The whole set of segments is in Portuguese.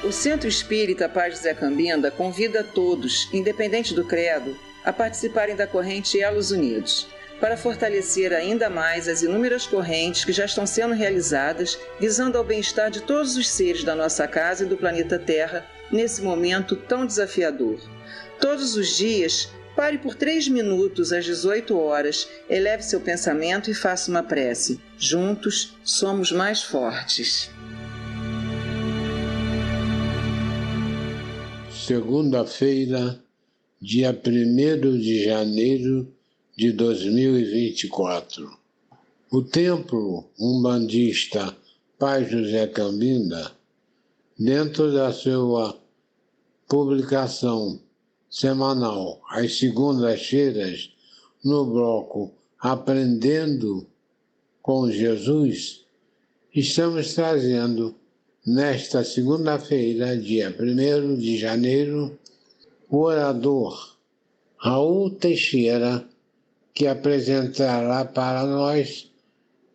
O Centro Espírita Paz José Cambinda convida a todos, independente do credo, a participarem da corrente Elos Unidos, para fortalecer ainda mais as inúmeras correntes que já estão sendo realizadas, visando ao bem-estar de todos os seres da nossa casa e do planeta Terra, nesse momento tão desafiador. Todos os dias, pare por 3 minutos às 18 horas, eleve seu pensamento e faça uma prece. Juntos, somos mais fortes. Segunda-feira, dia 1º de janeiro de 2024. O Templo Umbandista Paz José Cambinda, dentro da sua publicação semanal, às segundas-feiras, no bloco Aprendendo com Jesus, estamos trazendo, nesta segunda-feira, dia 1º de janeiro, o orador Raul Teixeira, que apresentará para nós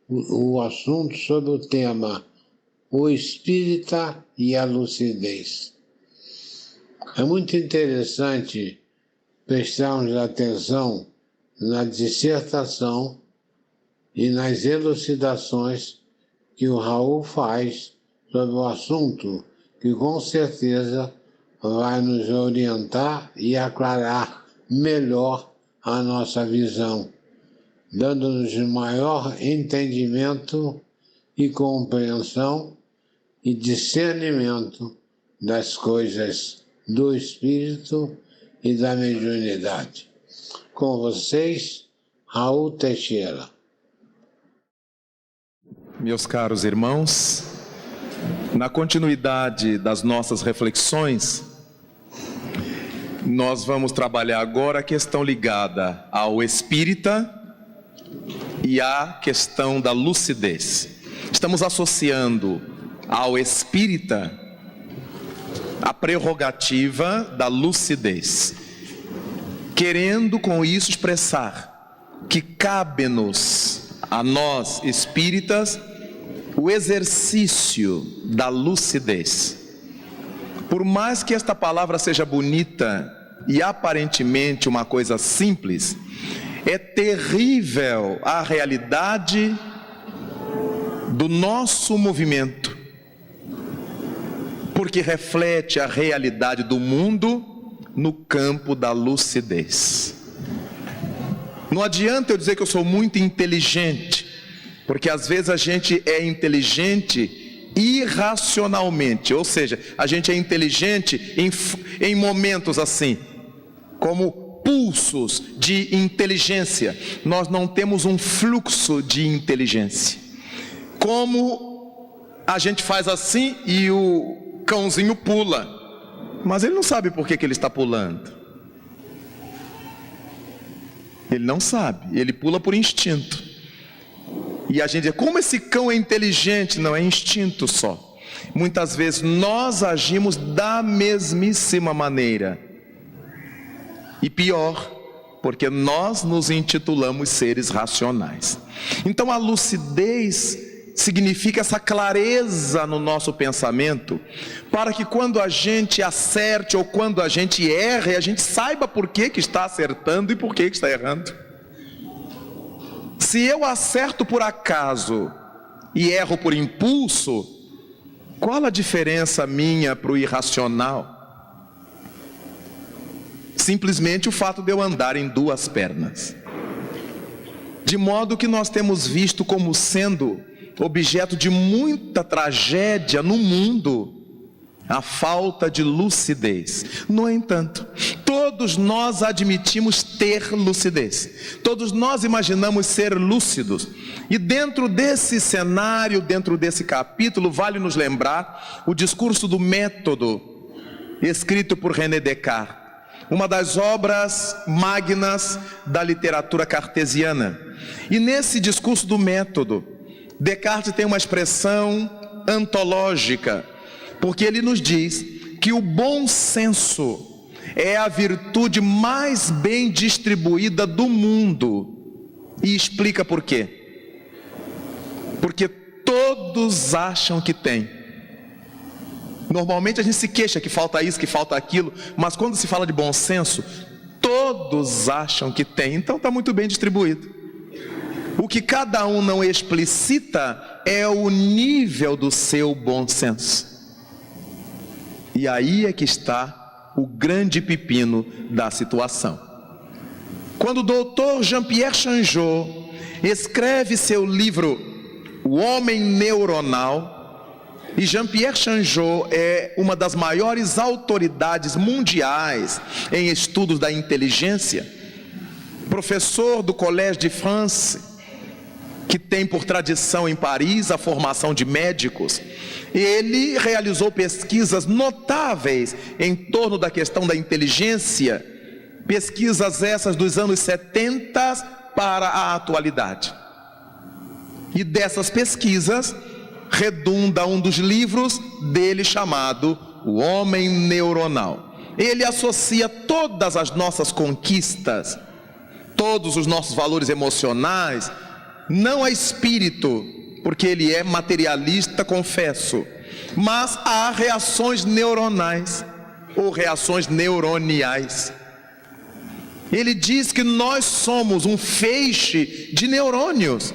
o assunto sobre o tema O Espírita e a Lucidez. É muito interessante prestarmos atenção na dissertação e nas elucidações que o Raul faz sobre o assunto, que com certeza vai nos orientar e aclarar melhor a nossa visão, dando-nos maior entendimento e compreensão e discernimento das coisas do Espírito e da mediunidade. Com vocês, Raul Teixeira. Meus caros irmãos, na continuidade das nossas reflexões, nós vamos trabalhar agora a questão ligada ao espírita e à questão da lucidez. Estamos associando ao espírita a prerrogativa da lucidez, querendo com isso expressar que cabe-nos, a nós espíritas, o exercício da lucidez. Por mais que esta palavra seja bonita e aparentemente uma coisa simples, é terrível a realidade do nosso movimento, porque reflete a realidade do mundo no campo da lucidez. Não adianta eu dizer que eu sou muito inteligente, porque às vezes a gente é inteligente irracionalmente, ou seja, a gente é inteligente em momentos assim, como pulsos de inteligência. Nós não temos um fluxo de inteligência. Como a gente faz assim e o cãozinho pula, mas ele não sabe por que ele está pulando. Ele não sabe, ele pula por instinto. E a gente diz, como esse cão é inteligente? Não, é instinto só. Muitas vezes nós agimos da mesmíssima maneira. E pior, porque nós nos intitulamos seres racionais. Então a lucidez significa essa clareza no nosso pensamento, para que quando a gente acerte ou quando a gente erre, a gente saiba por que está acertando e por que está errando. Se eu acerto por acaso e erro por impulso, qual a diferença minha para o irracional? Simplesmente o fato de eu andar em 2 pernas. De modo que nós temos visto como sendo objeto de muita tragédia no mundo a falta de lucidez. No entanto, todos nós admitimos ter lucidez. Todos nós imaginamos ser lúcidos. E dentro desse cenário, dentro desse capítulo, vale nos lembrar o discurso do método, escrito por René Descartes, uma das obras magnas da literatura cartesiana. E nesse discurso do método, Descartes tem uma expressão antológica, porque ele nos diz que o bom senso é a virtude mais bem distribuída do mundo. E explica por quê. Porque todos acham que têm. Normalmente a gente se queixa que falta isso, que falta aquilo, mas quando se fala de bom senso, todos acham que tem, então está muito bem distribuído. O que cada um não explicita é o nível do seu bom senso. E aí é que está o grande pepino da situação. Quando o doutor Jean-Pierre Changeux escreve seu livro O Homem Neuronal, e Jean-Pierre Changeux é uma das maiores autoridades mundiais em estudos da inteligência, professor do Collège de France, que tem por tradição em Paris a formação de médicos. Ele realizou pesquisas notáveis em torno da questão da inteligência, pesquisas essas dos anos 70 para a atualidade. E dessas pesquisas redunda um dos livros dele chamado O Homem Neuronal. Ele associa todas as nossas conquistas, todos os nossos valores emocionais, não a espírito, porque ele é materialista, confesso, mas a reações neuronais ou reações neuroniais. Ele diz que nós somos um feixe de neurônios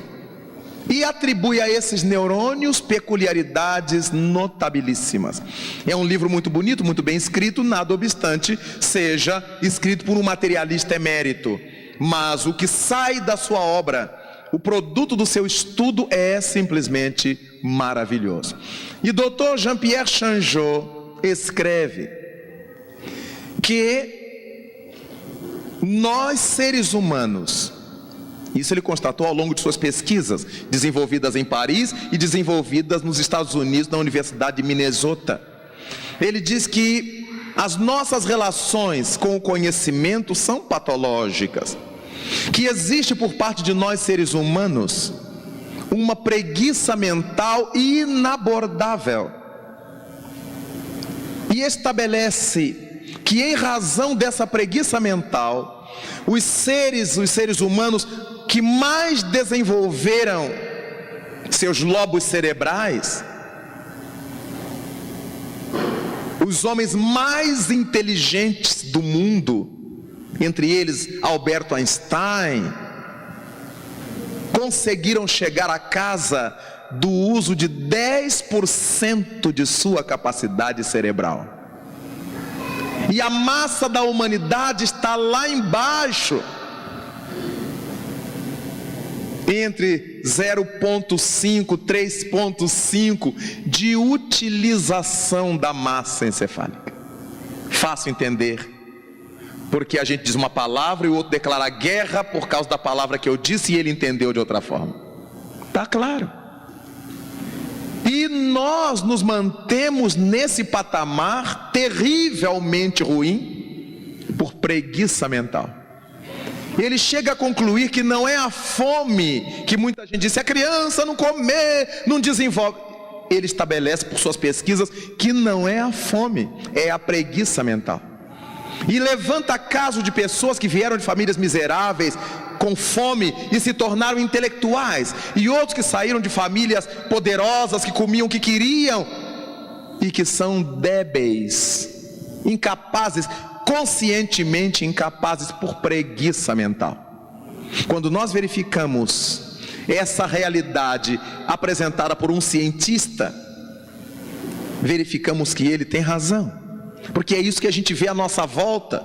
e atribui a esses neurônios peculiaridades notabilíssimas. É um livro muito bonito, muito bem escrito, nada obstante seja escrito por um materialista emérito, mas o que sai da sua obra, o produto do seu estudo é simplesmente maravilhoso. E Dr. Jean-Pierre Changeux escreve que nós seres humanos, isso ele constatou ao longo de suas pesquisas, desenvolvidas em Paris e desenvolvidas nos Estados Unidos, na Universidade de Minnesota. Ele diz que as nossas relações com o conhecimento são patológicas, que existe por parte de nós seres humanos uma preguiça mental inabordável, e estabelece que em razão dessa preguiça mental, os seres humanos que mais desenvolveram seus lobos cerebrais, os homens mais inteligentes do mundo, entre eles Albert Einstein, conseguiram chegar à casa do uso de 10% de sua capacidade cerebral. E a massa da humanidade está lá embaixo, entre 0,5, 3,5 de utilização da massa encefálica. Fácil entender, porque a gente diz uma palavra e o outro declara guerra por causa da palavra que eu disse e ele entendeu de outra forma. Está claro. E nós nos mantemos nesse patamar terrivelmente ruim por preguiça mental. Ele chega a concluir que não é a fome, que muita gente diz, se a criança não comer, não desenvolve. Ele estabelece por suas pesquisas que não é a fome, é a preguiça mental. E levanta caso de pessoas que vieram de famílias miseráveis, com fome, e se tornaram intelectuais, e outros que saíram de famílias poderosas, que comiam o que queriam, e que são débeis, incapazes, conscientemente incapazes por preguiça mental. Quando nós verificamos essa realidade apresentada por um cientista, verificamos que ele tem razão, porque é isso que a gente vê à nossa volta,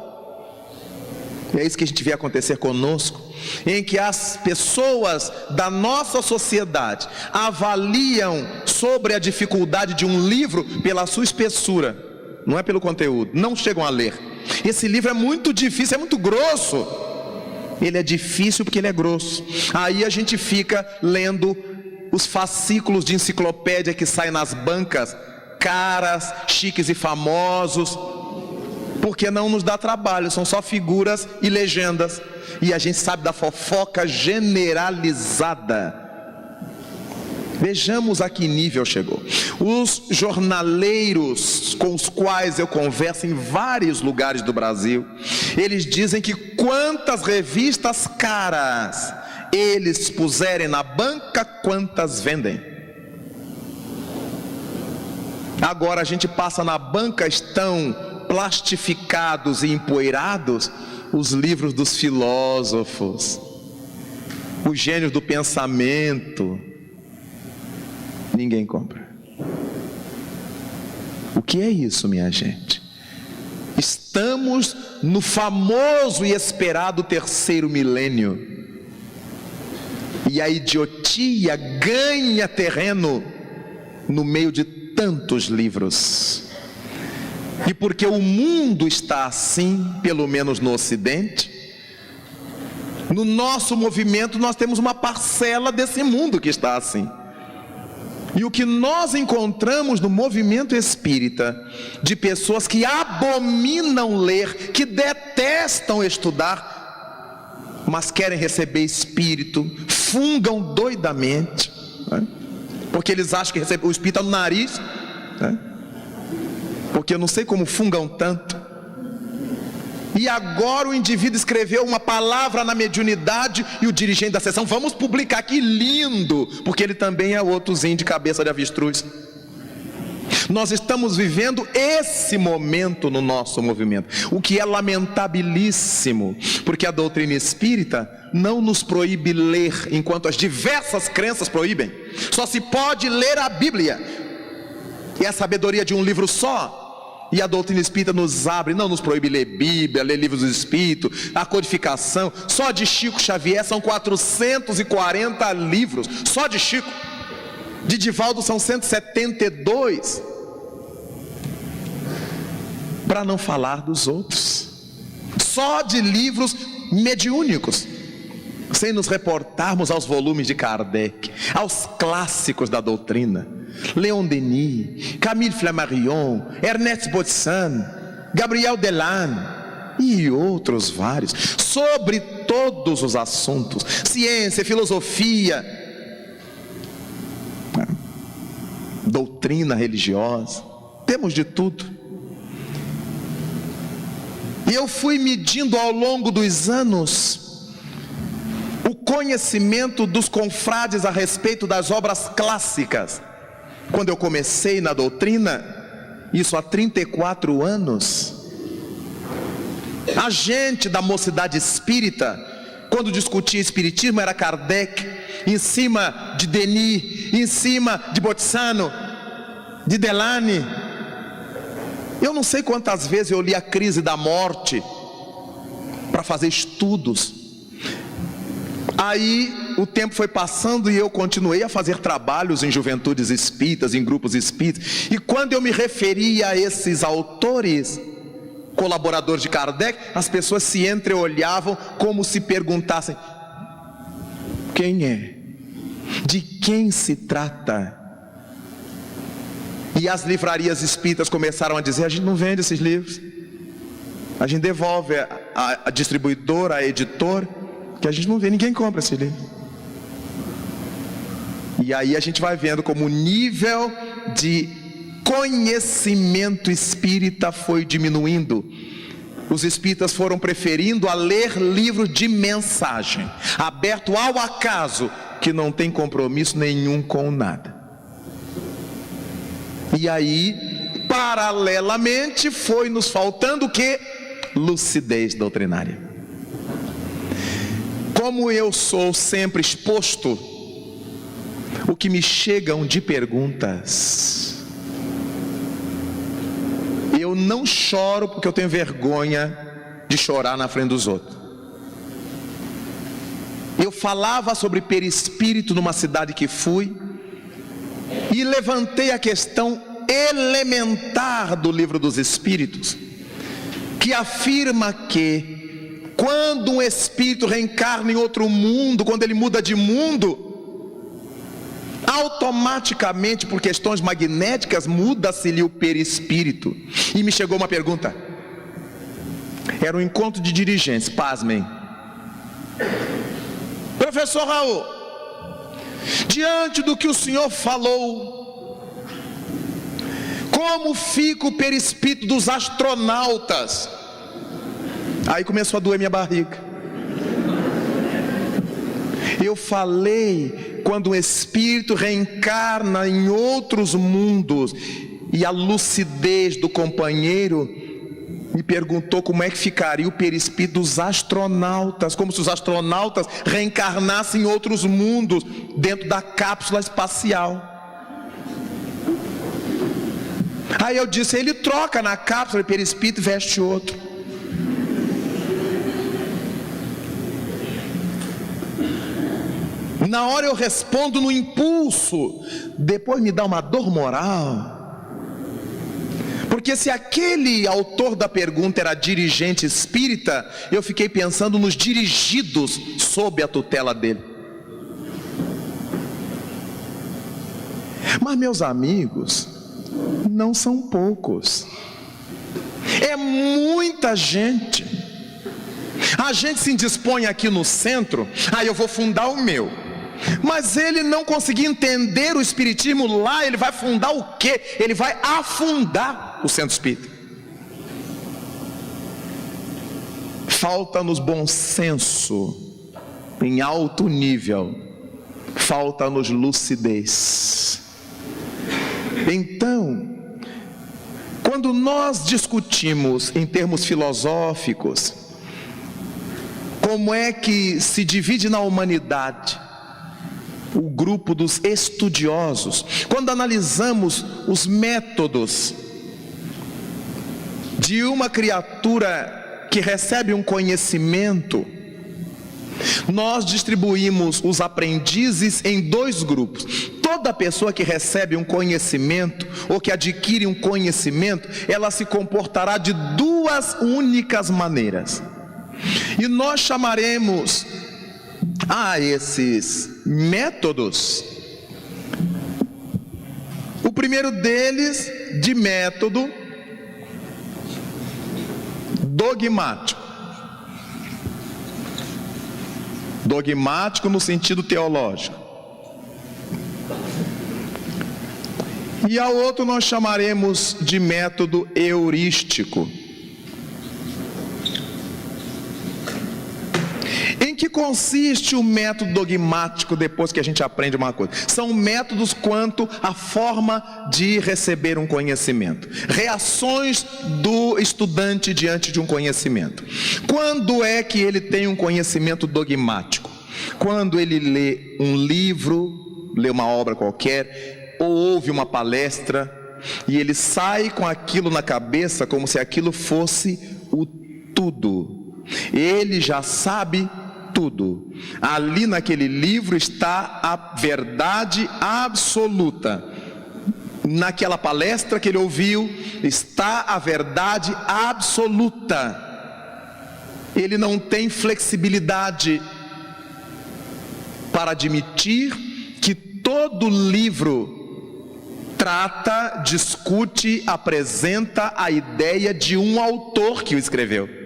é isso que a gente vê acontecer conosco, em que as pessoas da nossa sociedade avaliam sobre a dificuldade de um livro pela sua espessura, não é pelo conteúdo, não chegam a ler. Esse livro é muito difícil, é muito grosso. Ele é difícil porque ele é grosso. Aí a gente fica lendo os fascículos de enciclopédia que saem nas bancas, caras, chiques e famosos, porque não nos dá trabalho, são só figuras e legendas, e a gente sabe da fofoca generalizada. Vejamos a que nível chegou. Os jornaleiros com os quais eu converso em vários lugares do Brasil, eles dizem que quantas revistas caras eles puserem na banca, quantas vendem. Agora a gente passa na banca, estão plastificados e empoeirados os livros dos filósofos, os gênios do pensamento. Ninguém compra. O que é isso, minha gente? Estamos no famoso e esperado terceiro milênio, e a idiotia ganha terreno no meio de tantos livros. E porque o mundo está assim, pelo menos no Ocidente, no nosso movimento nós temos uma parcela desse mundo que está assim. E o que nós encontramos no movimento espírita, de pessoas que abominam ler, que detestam estudar, mas querem receber espírito, fungam doidamente, né? Porque eles acham que o espírito está no nariz, né? Porque eu não sei como fungam tanto. E agora o indivíduo escreveu uma palavra na mediunidade e o dirigente da sessão, vamos publicar, que lindo, porque ele também é outrozinho de cabeça de avestruz. Nós estamos vivendo esse momento no nosso movimento, o que é lamentabilíssimo, porque a doutrina espírita não nos proíbe ler, enquanto as diversas crenças proíbem. Só se pode ler a Bíblia, e a sabedoria de um livro só. E a doutrina espírita nos abre, não nos proíbe ler Bíblia, ler livros do Espírito, a codificação. Só de Chico Xavier são 440 livros, só de Chico. De Divaldo são 172. Para não falar dos outros. Só de livros mediúnicos. Sem nos reportarmos aos volumes de Kardec, aos clássicos da doutrina. Leon Denis, Camille Flammarion, Ernest Bodson, Gabriel Delanne e outros vários, sobre todos os assuntos, ciência, filosofia, doutrina religiosa, temos de tudo. E eu fui medindo ao longo dos anos o conhecimento dos confrades a respeito das obras clássicas. Quando eu comecei na doutrina, isso há 34 anos, a gente da mocidade espírita, quando discutia espiritismo, era Kardec, em cima de Denis, em cima de Botsano, de Delanne. Eu não sei quantas vezes eu li A Crise da Morte para fazer estudos. Aí o tempo foi passando e eu continuei a fazer trabalhos em juventudes espíritas, em grupos espíritas. E quando eu me referia a esses autores, colaboradores de Kardec, as pessoas se entreolhavam como se perguntassem: quem é? De quem se trata? E as livrarias espíritas começaram a dizer: a gente não vende esses livros, a gente devolve a distribuidora, a editora, que a gente não vê, ninguém compra esse livro. E aí a gente vai vendo como o nível de conhecimento espírita foi diminuindo. Os espíritas foram preferindo a ler livros de mensagem, aberto ao acaso, que não tem compromisso nenhum com nada. E aí, paralelamente, foi nos faltando o quê? Lucidez doutrinária. Como eu sou sempre exposto, o que me chegam de perguntas, eu não choro porque eu tenho vergonha de chorar na frente dos outros. Eu falava sobre perispírito numa cidade que fui, e levantei a questão elementar do Livro dos Espíritos, que afirma que quando um espírito reencarna em outro mundo, quando ele muda de mundo, automaticamente, por questões magnéticas, muda-se-lhe o perispírito. E me chegou uma pergunta. Era um encontro de dirigentes, pasmem. Professor Raul, diante do que o senhor falou, como fica o perispírito dos astronautas? Aí começou a doer minha barriga. Eu falei, quando o espírito reencarna em outros mundos, e a lucidez do companheiro, me perguntou como é que ficaria o perispírito dos astronautas, como se os astronautas reencarnassem em outros mundos, dentro da cápsula espacial. Aí eu disse, ele troca na cápsula de perispírito e veste outro. Na hora eu respondo no impulso, depois me dá uma dor moral. Porque se aquele autor da pergunta era dirigente espírita, eu fiquei pensando nos dirigidos sob a tutela dele. Mas meus amigos, não são poucos. É muita gente. A gente se indispõe aqui no centro, eu vou fundar o meu. Mas ele não conseguir entender o espiritismo lá, ele vai fundar o quê? Ele vai afundar o centro espírita. Falta-nos bom senso em alto nível, falta-nos lucidez. Então, quando nós discutimos em termos filosóficos, como é que se divide na humanidade o grupo dos estudiosos, quando analisamos os métodos de uma criatura que recebe um conhecimento, nós distribuímos os aprendizes em dois grupos. Toda pessoa que recebe um conhecimento ou que adquire um conhecimento, ela se comportará de duas únicas maneiras. E nós chamaremos a esses métodos, o primeiro deles de método dogmático. Dogmático no sentido teológico. E ao outro nós chamaremos de método heurístico. Em que consiste o método dogmático depois que a gente aprende uma coisa? São métodos quanto à forma de receber um conhecimento. Reações do estudante diante de um conhecimento. Quando é que ele tem um conhecimento dogmático? Quando ele lê um livro, lê uma obra qualquer, ou ouve uma palestra, e ele sai com aquilo na cabeça como se aquilo fosse o tudo. Ele já sabe tudo. Ali naquele livro está a verdade absoluta. Naquela palestra que ele ouviu está a verdade absoluta. Ele não tem flexibilidade para admitir que todo livro trata, discute, apresenta a ideia de um autor que o escreveu.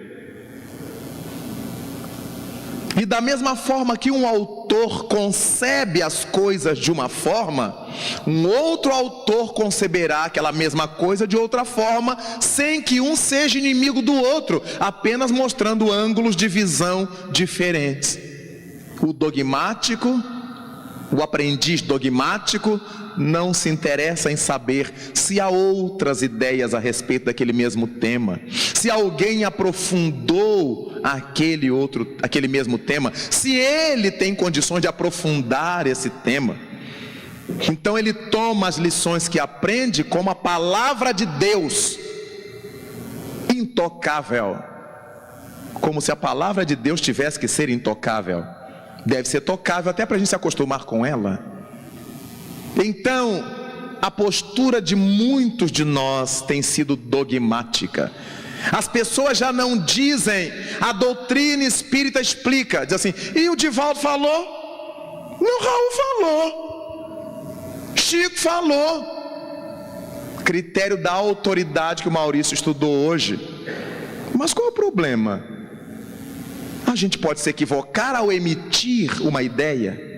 E da mesma forma que um autor concebe as coisas de uma forma, um outro autor conceberá aquela mesma coisa de outra forma, sem que um seja inimigo do outro, apenas mostrando ângulos de visão diferentes. O dogmático, o aprendiz dogmático, não se interessa em saber se há outras ideias a respeito daquele mesmo tema, se alguém aprofundou aquele mesmo tema, se ele tem condições de aprofundar esse tema. Então ele toma as lições que aprende como a palavra de Deus, intocável, como se a palavra de Deus tivesse que ser intocável. Deve ser tocável até para a gente se acostumar com ela. Então, a postura de muitos de nós tem sido dogmática. As pessoas já não dizem, a doutrina espírita explica, diz assim, e o Divaldo falou? Não, Raul falou, Chico falou. Critério da autoridade que o Maurício estudou hoje. Mas qual é o problema? A gente pode se equivocar ao emitir uma ideia.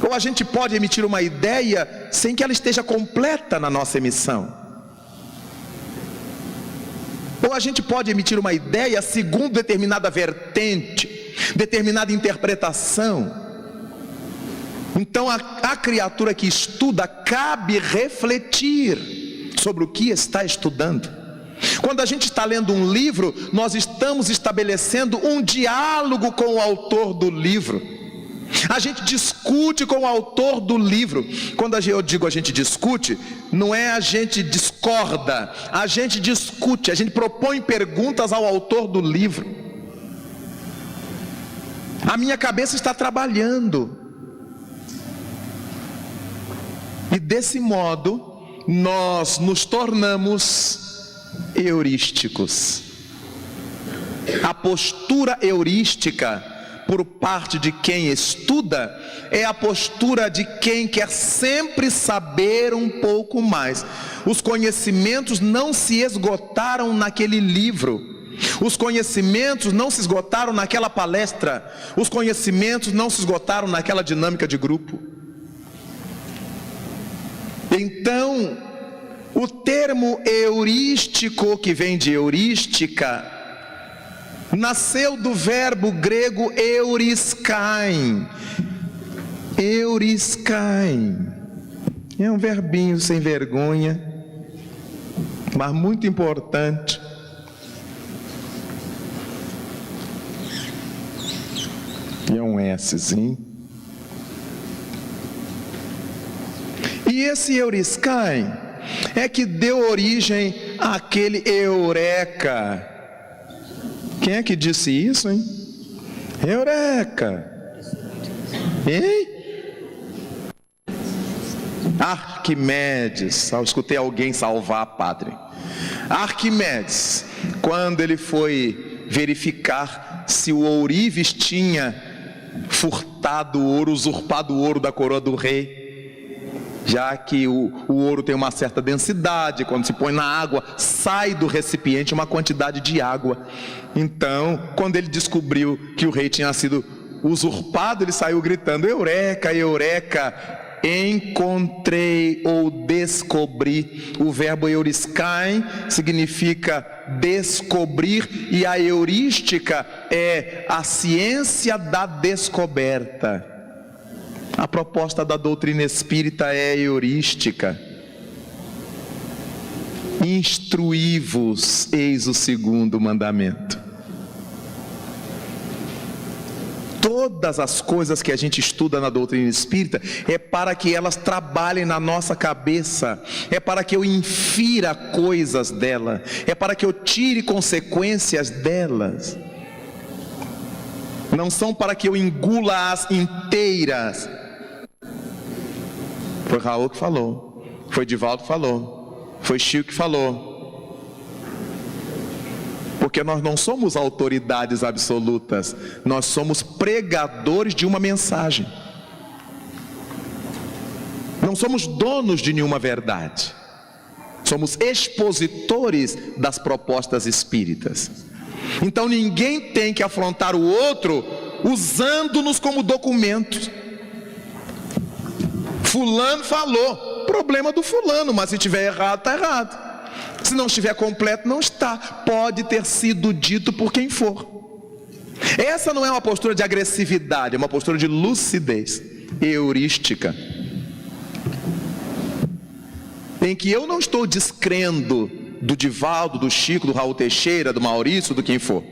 Ou a gente pode emitir uma ideia sem que ela esteja completa na nossa emissão. Ou a gente pode emitir uma ideia segundo determinada vertente, determinada interpretação. Então a criatura que estuda cabe refletir. sobre o que está estudando. Quando a gente está lendo um livro, nós estamos estabelecendo um diálogo com o autor do livro. A gente discute com o autor do livro. Quando eu digo a gente discute, não é a gente discorda, a gente discute, a gente propõe perguntas ao autor do livro. A minha cabeça está trabalhando. E desse modo, nós nos tornamos heurísticos. A postura heurística, por parte de quem estuda, é a postura de quem quer sempre saber um pouco mais. Os conhecimentos não se esgotaram naquele livro. Os conhecimentos não se esgotaram naquela palestra. Os conhecimentos não se esgotaram naquela dinâmica de grupo. Então, o termo heurístico, que vem de heurística, nasceu do verbo grego euriskain. Euriskain é um verbinho sem vergonha, mas muito importante. E é um Szinho. E esse euriskain é que deu origem àquele eureka. Quem é que disse isso, hein? Eureka! Hein? Arquimedes. Eu escutei alguém salvar, padre. Arquimedes, quando ele foi verificar se o ourives tinha furtado o ouro, usurpado o ouro da coroa do rei, já que o ouro tem uma certa densidade, quando se põe na água, sai do recipiente uma quantidade de água. Então, quando ele descobriu que o rei tinha sido usurpado, ele saiu gritando: Eureka, Eureka, encontrei ou descobri. O verbo euriskain significa descobrir, e a heurística é a ciência da descoberta. A proposta da doutrina espírita é heurística. Instruí-vos, eis o segundo mandamento. Todas as coisas que a gente estuda na doutrina espírita é para que elas trabalhem na nossa cabeça, é para que eu infira coisas dela, é para que eu tire consequências delas. Não são para que eu engula-as inteiras. Foi Raul que falou, foi Divaldo que falou, foi Chico que falou. Porque nós não somos autoridades absolutas, nós somos pregadores de uma mensagem. Não somos donos de nenhuma verdade, somos expositores das propostas espíritas. Então ninguém tem que afrontar o outro usando-nos como documentos. Fulano falou, problema do fulano, mas se estiver errado, está errado. Se não estiver completo, não está. Pode ter sido dito por quem for. Essa não é uma postura de agressividade, é uma postura de lucidez heurística, em que eu não estou descrendo do Divaldo, do Chico, do Raul Teixeira, do Maurício, do quem for.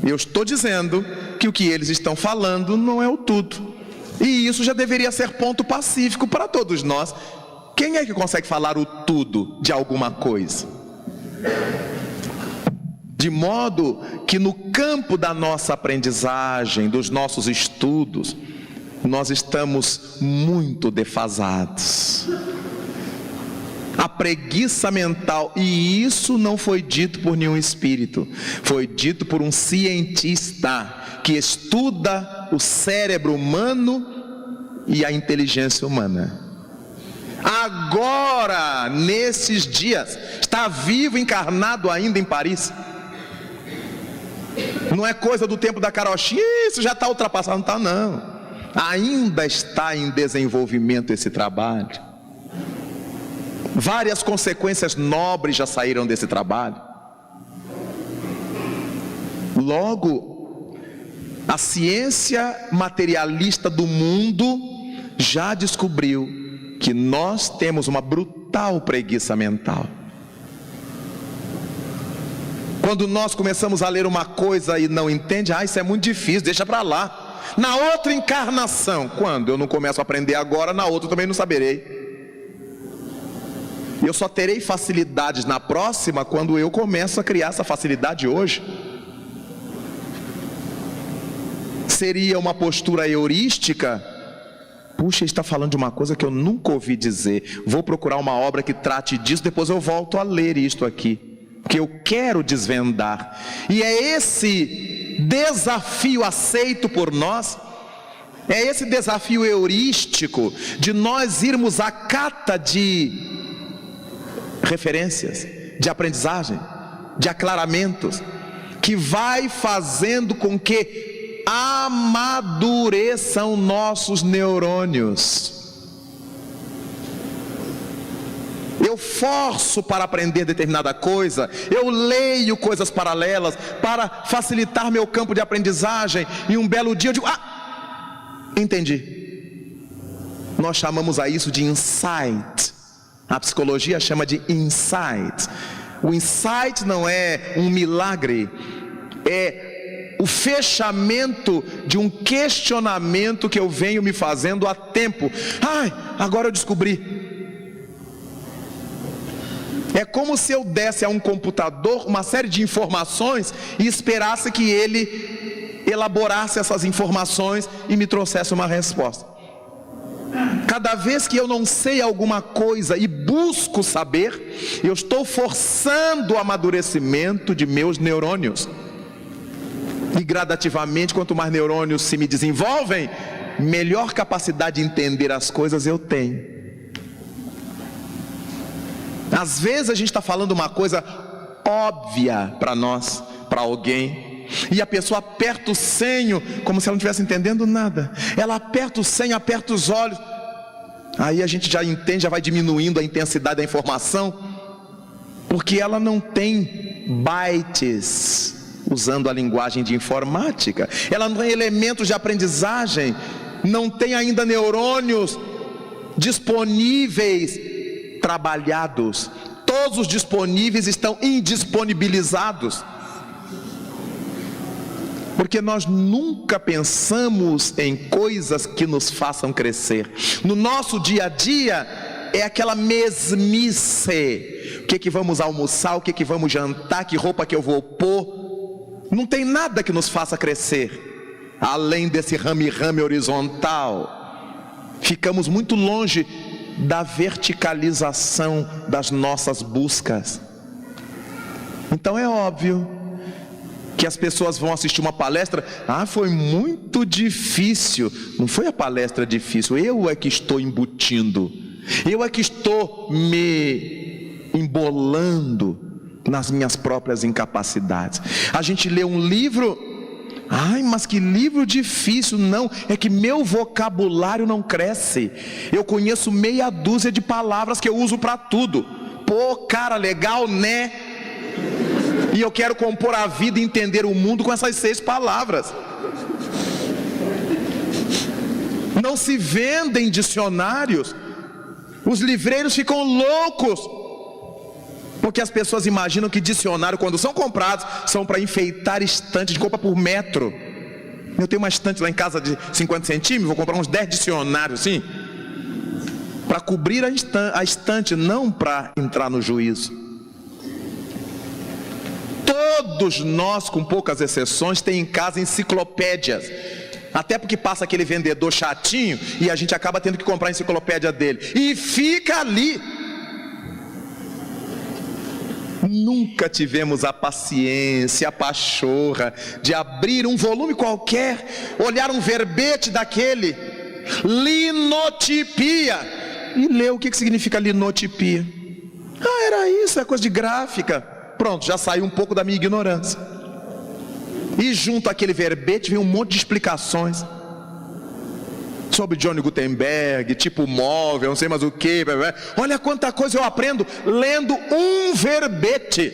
Eu estou dizendo que o que eles estão falando não é o tudo. E isso já deveria ser ponto pacífico para todos nós. Quem é que consegue falar o tudo de alguma coisa? De modo que no campo da nossa aprendizagem, dos nossos estudos, nós estamos muito defasados. A preguiça mental, e isso não foi dito por nenhum espírito, foi dito por um cientista que estuda o cérebro humano e a inteligência humana. Agora, nesses dias, está vivo, encarnado ainda em Paris. Não é coisa do tempo da carochinha, isso já está ultrapassado, não está não. Ainda está em desenvolvimento esse trabalho. Várias consequências nobres já saíram desse trabalho. Logo, a ciência materialista do mundo já descobriu que nós temos uma brutal brutal preguiça mental. Quando nós começamos a ler uma coisa e não entende, isso é muito difícil, deixa para lá. Na outra encarnação, quando eu não começo a aprender agora, na outra eu também não saberei. Eu só terei facilidades na próxima quando eu começo a criar essa facilidade hoje. Seria uma postura heurística? Puxa, ele está falando de uma coisa que eu nunca ouvi dizer. Vou procurar uma obra que trate disso, depois eu volto a ler isto aqui, porque eu quero desvendar. E é esse desafio aceito por nós, é esse desafio heurístico de nós irmos à cata de referências, de aprendizagem, de aclaramentos, que vai fazendo com que amadureçam nossos neurônios. Eu forço para aprender determinada coisa, eu leio coisas paralelas para facilitar meu campo de aprendizagem, e um belo dia eu digo, entendi. Nós chamamos a isso de insight. A psicologia chama de insight. O insight não é um milagre, é o fechamento de um questionamento que eu venho me fazendo há tempo. Agora eu descobri. É como se eu desse a um computador uma série de informações e esperasse que ele elaborasse essas informações e me trouxesse uma resposta. Cada vez que eu não sei alguma coisa e busco saber, eu estou forçando o amadurecimento de meus neurônios. E gradativamente, quanto mais neurônios se me desenvolvem, melhor capacidade de entender as coisas eu tenho. Às vezes a gente está falando uma coisa óbvia para nós, para alguém, e a pessoa aperta o senho como se ela não estivesse entendendo nada. Ela aperta o senho, aperta os olhos. Aí a gente já entende, já vai diminuindo a intensidade da informação, porque ela não tem bytes, usando a linguagem de informática. Ela não tem elementos de aprendizagem, não tem ainda neurônios disponíveis, trabalhados. Todos os disponíveis estão indisponibilizados. Porque nós nunca pensamos em coisas que nos façam crescer. No nosso dia a dia é aquela mesmice. O que vamos almoçar, o que vamos jantar, que roupa que eu vou pôr. Não tem nada que nos faça crescer, além desse rame-rame horizontal. Ficamos muito longe da verticalização das nossas buscas. Então é óbvio que as pessoas vão assistir uma palestra, foi muito difícil. Não foi a palestra difícil, eu é que estou embutindo, eu é que estou me embolando nas minhas próprias incapacidades. A gente lê um livro, mas que livro difícil. Não, é que meu vocabulário não cresce. Eu conheço meia dúzia de palavras que eu uso para tudo. Cara, legal, né? E eu quero compor a vida e entender o mundo com essas 6 palavras. Não se vendem dicionários. Os livreiros ficam loucos, porque as pessoas imaginam que dicionário, quando são comprados, são para enfeitar estante de compra por metro. Eu tenho uma estante lá em casa de 50 centímetros, vou comprar uns 10 dicionários assim, para cobrir a estante, não para entrar no juízo. Todos nós, com poucas exceções, tem em casa enciclopédias. Até porque passa aquele vendedor chatinho e a gente acaba tendo que comprar a enciclopédia dele. E fica ali. Nunca tivemos a paciência, a pachorra de abrir um volume qualquer, olhar um verbete daquele, linotipia, e ler o que significa linotipia. Era isso, é coisa de gráfica. Pronto, já saiu um pouco da minha ignorância. E junto àquele verbete vem um monte de explicações sobre Johnny Gutenberg, tipo móvel, não sei mais o que. Olha quanta coisa eu aprendo lendo um verbete.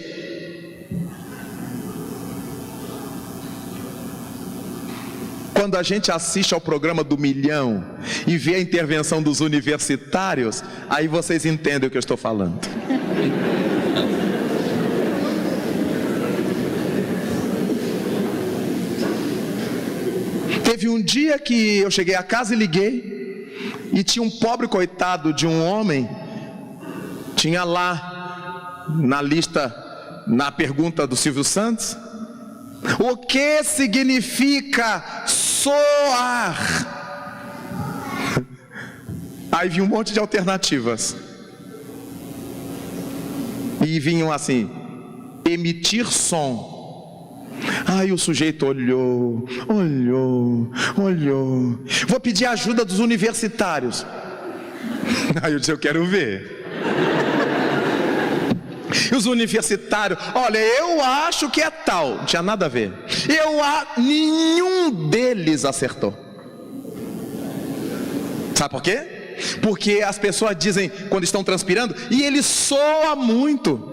Quando a gente assiste ao programa do Milhão e vê a intervenção dos universitários, aí vocês entendem o que eu estou falando. Teve um dia que eu cheguei a casa e liguei, e tinha um pobre coitado de um homem, tinha lá na lista, na pergunta do Silvio Santos, o que significa soar? Aí vi um monte de alternativas, e vinham assim: emitir som. Aí o sujeito olhou, vou pedir ajuda dos universitários. Aí eu disse: eu quero ver. E os universitários: olha, eu acho que é tal. Não tinha nada a ver. Nenhum deles acertou. Sabe por quê? Porque as pessoas dizem quando estão transpirando, e ele soa muito.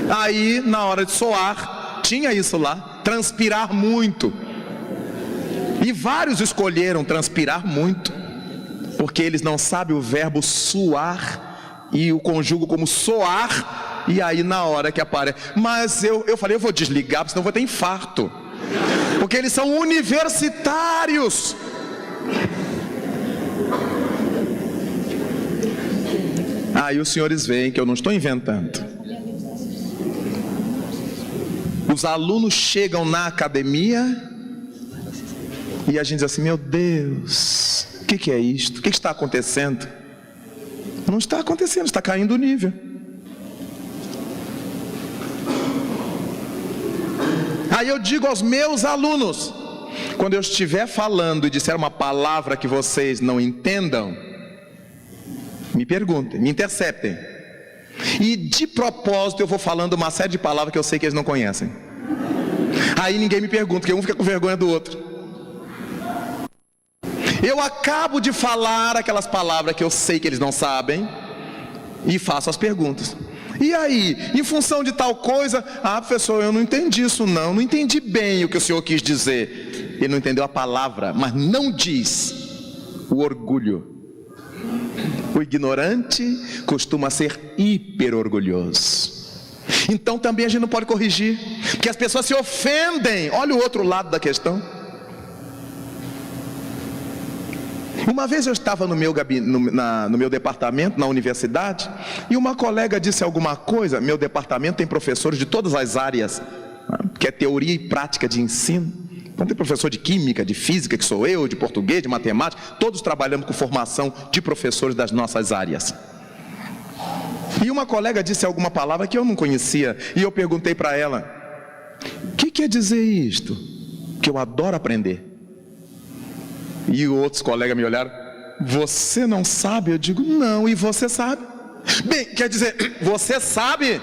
Aí na hora de soar, tinha isso lá, transpirar muito. E vários escolheram transpirar muito, porque eles não sabem o verbo suar e o conjugo como soar. E aí na hora que aparece, mas eu falei: eu vou desligar, porque senão eu vou ter infarto, porque eles são universitários. Aí os senhores veem que eu não estou inventando. Os alunos chegam na academia e a gente diz assim: meu Deus, o que é isto? O que está acontecendo? Não está acontecendo, está caindo o nível. Aí eu digo aos meus alunos, quando eu estiver falando e disser uma palavra que vocês não entendam, me perguntem, me interceptem. E de propósito eu vou falando uma série de palavras que eu sei que eles não conhecem. Aí ninguém me pergunta, porque um fica com vergonha do outro. Eu acabo de falar aquelas palavras que eu sei que eles não sabem e faço as perguntas. E aí, em função de tal coisa, professor, eu não entendi isso não entendi bem o que o senhor quis dizer. Ele não entendeu a palavra, mas não diz. O orgulho. O ignorante costuma ser hiper orgulhoso. Então também a gente não pode corrigir, porque as pessoas se ofendem. Olha o outro lado da questão. Uma vez eu estava no meu departamento, na universidade, e uma colega disse alguma coisa. Meu departamento tem professores de todas as áreas, que é teoria e prática de ensino. Então tem professor de química, de física, que sou eu, de português, de matemática. Todos trabalhamos com formação de professores das nossas áreas. E uma colega disse alguma palavra que eu não conhecia, e eu perguntei para ela: o que quer dizer isto? Que eu adoro aprender. E outros colegas me olharam: você não sabe? Eu digo: não. E você sabe? Bem, quer dizer, você sabe?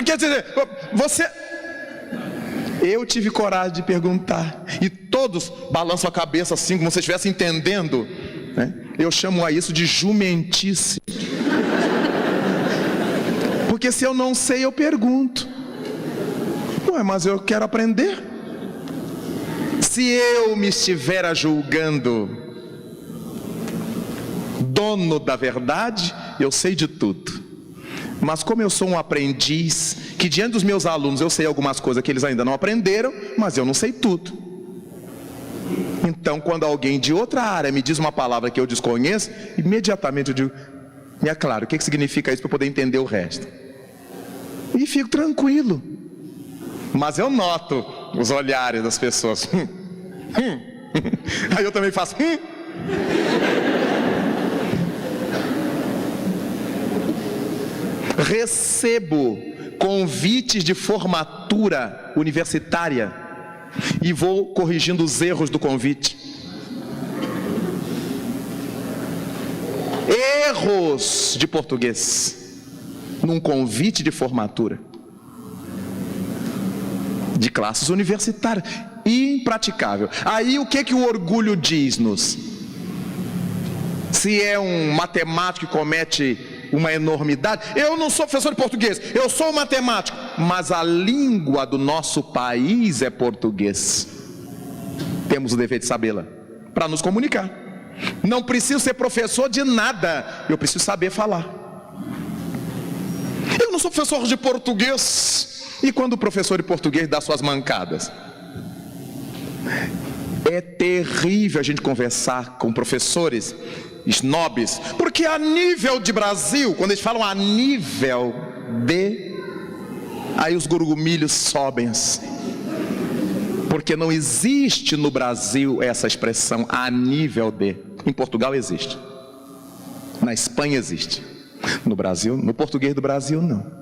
Quer dizer, você... Eu tive coragem de perguntar, e todos balançam a cabeça assim, como se estivessem entendendo, né? Eu chamo a isso de jumentice. Porque se eu não sei, eu pergunto. Ué, mas eu quero aprender. Se eu me estiver julgando dono da verdade, eu sei de tudo. Mas como eu sou um aprendiz, que diante dos meus alunos eu sei algumas coisas que eles ainda não aprenderam, mas eu não sei tudo. Então quando alguém de outra área me diz uma palavra que eu desconheço, imediatamente eu digo: me aclaro, o que significa isso para eu poder entender o resto? E fico tranquilo. Mas eu noto os olhares das pessoas. Aí eu também faço. Recebo convites de formatura universitária e vou corrigindo os erros do convite. Erros de português num convite de formatura de classes universitárias. Impraticável. Aí o que o orgulho diz-nos? Se é um matemático que comete uma enormidade, eu não sou professor de português, eu sou matemático, mas a língua do nosso país é português. Temos o dever de sabê-la para nos comunicar. Não preciso ser professor de nada, eu preciso saber falar. Eu não sou professor de português. E quando o professor de português dá suas mancadas? É terrível a gente conversar com professores snobs, porque a nível de Brasil, quando eles falam a nível de, aí os gurgumilhos sobem assim, porque não existe no Brasil essa expressão a nível de. Em Portugal existe, na Espanha existe, no Brasil, no português do Brasil não.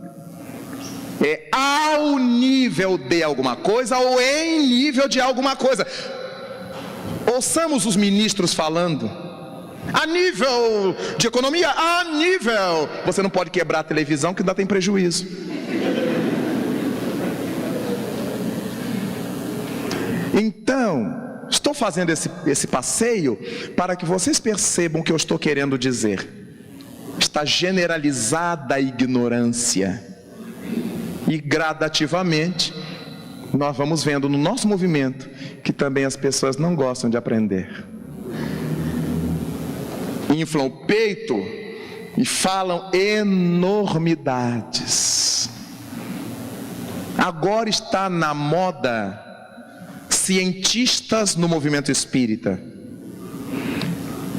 É ao nível de alguma coisa ou em nível de alguma coisa. Ouçamos os ministros falando a nível de economia, a nível. Você não pode quebrar a televisão que ainda tem prejuízo. Então, estou fazendo esse passeio para que vocês percebam o que eu estou querendo dizer. Está generalizada a ignorância. E gradativamente, nós vamos vendo no nosso movimento que também as pessoas não gostam de aprender. Inflam o peito e falam enormidades. Agora está na moda cientistas no movimento espírita.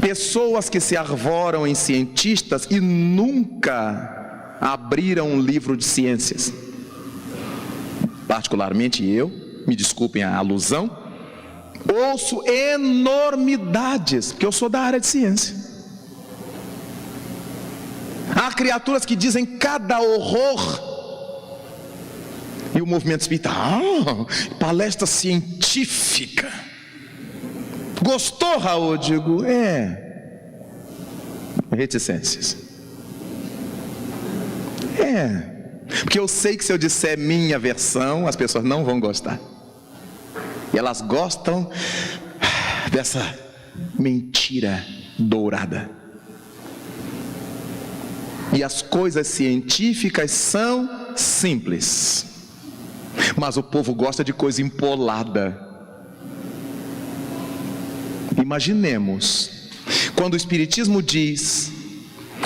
Pessoas que se arvoram em cientistas e nunca abriram um livro de ciências. Particularmente eu, me desculpem a alusão, ouço enormidades, porque eu sou da área de ciência. Há criaturas que dizem cada horror. E o movimento espírita, palestra científica. Gostou, Raul? Eu digo, reticências. Porque eu sei que se eu disser minha versão, as pessoas não vão gostar. E elas gostam dessa mentira dourada. E as coisas científicas são simples. Mas o povo gosta de coisa empolada. Imaginemos, quando o Espiritismo diz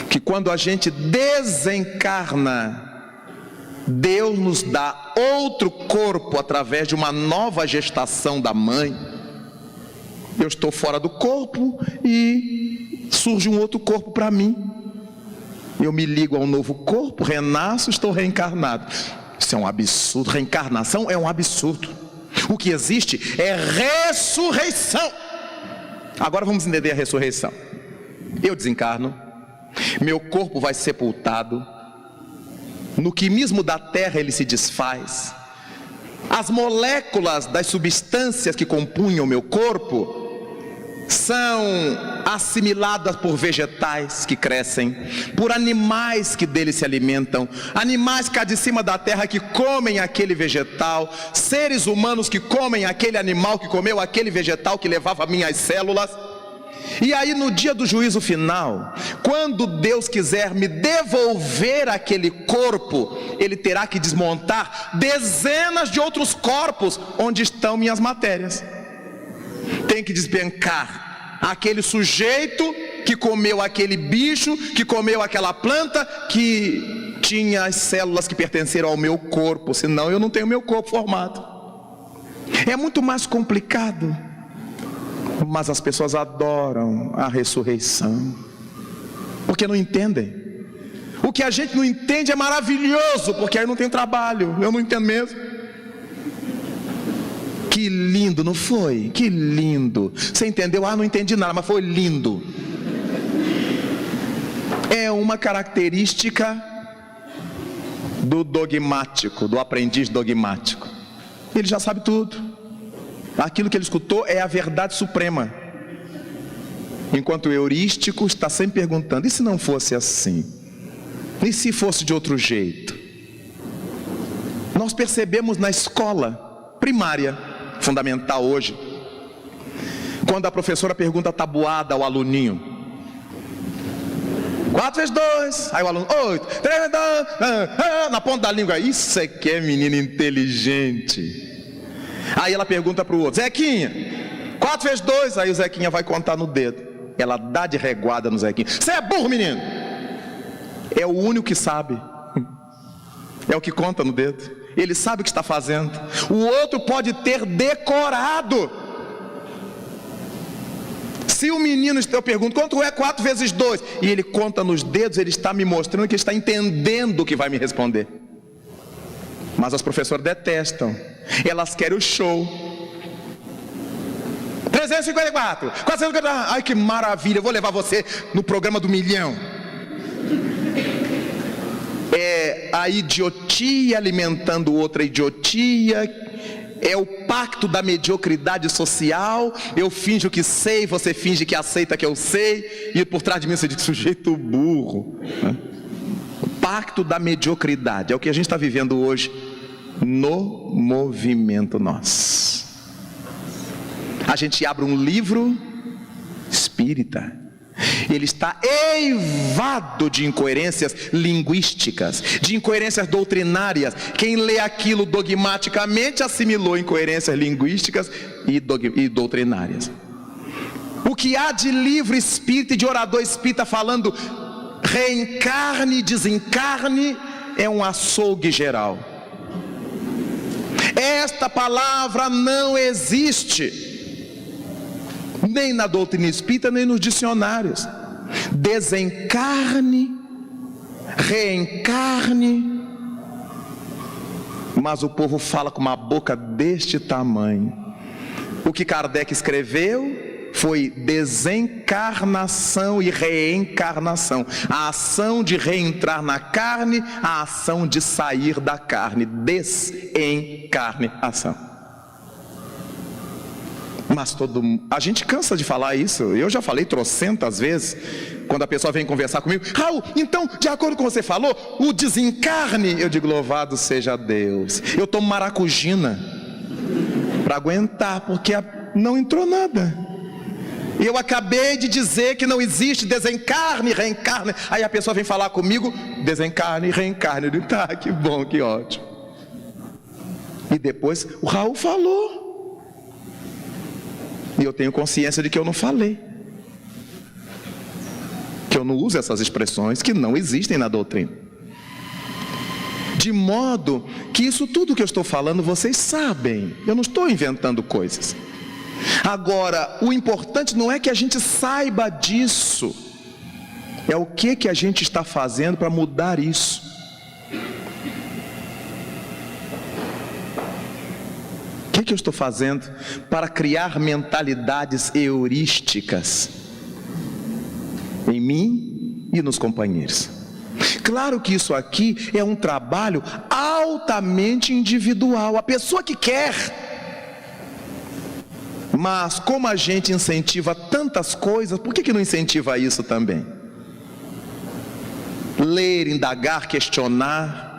que quando a gente desencarna, Deus nos dá outro corpo através de uma nova gestação da mãe. Eu estou fora do corpo e surge um outro corpo para mim. Eu me ligo a um novo corpo, renasço, estou reencarnado. Isso é um absurdo. Reencarnação é um absurdo. O que existe é ressurreição. Agora vamos entender a ressurreição. Eu desencarno, meu corpo vai sepultado, no quimismo da terra ele se desfaz. As moléculas das substâncias que compunham o meu corpo são assimiladas por vegetais que crescem, por animais que dele se alimentam, animais cá de cima da terra que comem aquele vegetal, seres humanos que comem aquele animal que comeu aquele vegetal que levava minhas células. E aí no dia do juízo final, quando Deus quiser me devolver aquele corpo, Ele terá que desmontar dezenas de outros corpos onde estão minhas matérias. Tem que despencar aquele sujeito que comeu aquele bicho, que comeu aquela planta, que tinha as células que pertenceram ao meu corpo, senão eu não tenho meu corpo formado. É muito mais complicado. Mas as pessoas adoram a ressurreição, porque não entendem. O que a gente não entende é maravilhoso, porque aí não tem trabalho. Eu não entendo mesmo. Que lindo, não foi? Que lindo. Você entendeu? Não entendi nada, mas foi lindo. É uma característica do dogmático, do aprendiz dogmático. Ele já sabe tudo. Aquilo que ele escutou é a verdade suprema. Enquanto o heurístico está sempre perguntando: e se não fosse assim? E se fosse de outro jeito? Nós percebemos na escola primária, fundamental hoje, quando a professora pergunta a tabuada ao aluninho: 4 vezes 2, aí o aluno 8, 3 vezes 2, na ponta da língua. Isso é que é menino inteligente. Aí ela pergunta para o outro: Zequinha, 4 vezes 2, aí o Zequinha vai contar no dedo. Ela dá de reguada no Zequinha. Você é burro, menino. É o único que sabe. É o que conta no dedo. Ele sabe o que está fazendo. O outro pode ter decorado. Se o menino, eu pergunto, quanto é 4 vezes 2? E ele conta nos dedos, ele está me mostrando que ele está entendendo o que vai me responder. Mas as professoras detestam. Elas querem o show. 354, 454, ai que maravilha, eu vou levar você no programa do 1.000.000. É a idiotia alimentando outra idiotia, é o pacto da mediocridade social. Eu finjo que sei, você finge que aceita que eu sei, e por trás de mim você diz, sujeito burro. O pacto da mediocridade é o que a gente está vivendo hoje no movimento nós. A gente abre um livro espírita, ele está eivado de incoerências linguísticas, de incoerências doutrinárias. Quem lê aquilo dogmaticamente assimilou incoerências linguísticas e doutrinárias. O que há de livro espírita e de orador espírita falando reencarne e desencarne é um açougue geral. Esta palavra não existe nem na doutrina espírita, nem nos dicionários. Desencarne, reencarne. Mas o povo fala com uma boca deste tamanho. O que Kardec escreveu foi desencarnação e reencarnação. A ação de reentrar na carne, a ação de sair da carne. Desencarnação. Mas a gente cansa de falar isso. Eu já falei trocentas vezes, quando a pessoa vem conversar comigo, Raul, então, de acordo com o que você falou, o desencarne, eu digo, louvado seja Deus. Eu tomo maracujina para aguentar, porque não entrou nada. Eu acabei de dizer que não existe desencarne e reencarne. Aí a pessoa vem falar comigo, desencarne e reencarne. Eu digo, tá, que bom, que ótimo. E depois o Raul falou. E eu tenho consciência de que eu não falei, que eu não uso essas expressões que não existem na doutrina. De modo que isso tudo que eu estou falando vocês sabem. Eu não estou inventando coisas. Agora, o importante não é que a gente saiba disso, é o que a gente está fazendo para mudar isso. O que eu estou fazendo para criar mentalidades heurísticas em mim e nos companheiros? Claro que isso aqui é um trabalho altamente individual, a pessoa que quer. Mas como a gente incentiva tantas coisas, por que não incentiva isso também? Ler, indagar, questionar.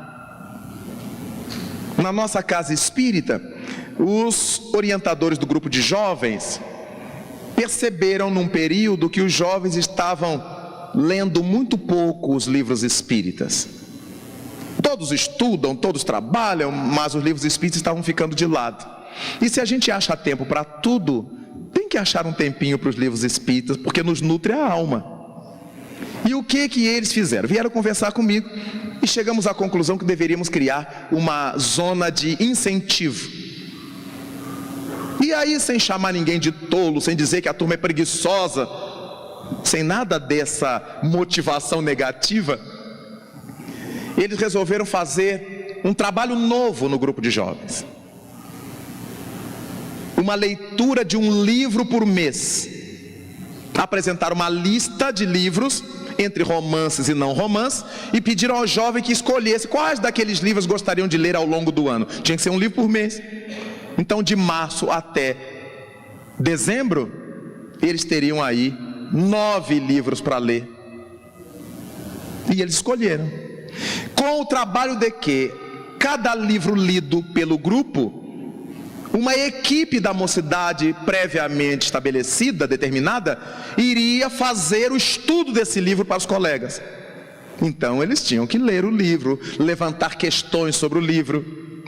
Na nossa casa espírita, os orientadores do grupo de jovens perceberam num período que os jovens estavam lendo muito pouco os livros espíritas. Todos estudam, todos trabalham, mas os livros espíritas estavam ficando de lado. E se a gente acha tempo para tudo, tem que achar um tempinho para os livros espíritas, porque nos nutre a alma. E o que eles fizeram? Vieram conversar comigo e chegamos à conclusão que deveríamos criar uma zona de incentivo. E aí, sem chamar ninguém de tolo, sem dizer que a turma é preguiçosa, sem nada dessa motivação negativa, eles resolveram fazer um trabalho novo no grupo de jovens. Uma leitura de um livro por mês. Apresentaram uma lista de livros, entre romances e não romances, e pediram ao jovem que escolhesse quais daqueles livros gostariam de ler ao longo do ano. Tinha que ser um livro por mês. Então, de março até dezembro, eles teriam aí 9 livros para ler. E eles escolheram. Com o trabalho de que cada livro lido pelo grupo, uma equipe da mocidade previamente estabelecida, determinada, iria fazer o estudo desse livro para os colegas. Então, eles tinham que ler o livro, levantar questões sobre o livro,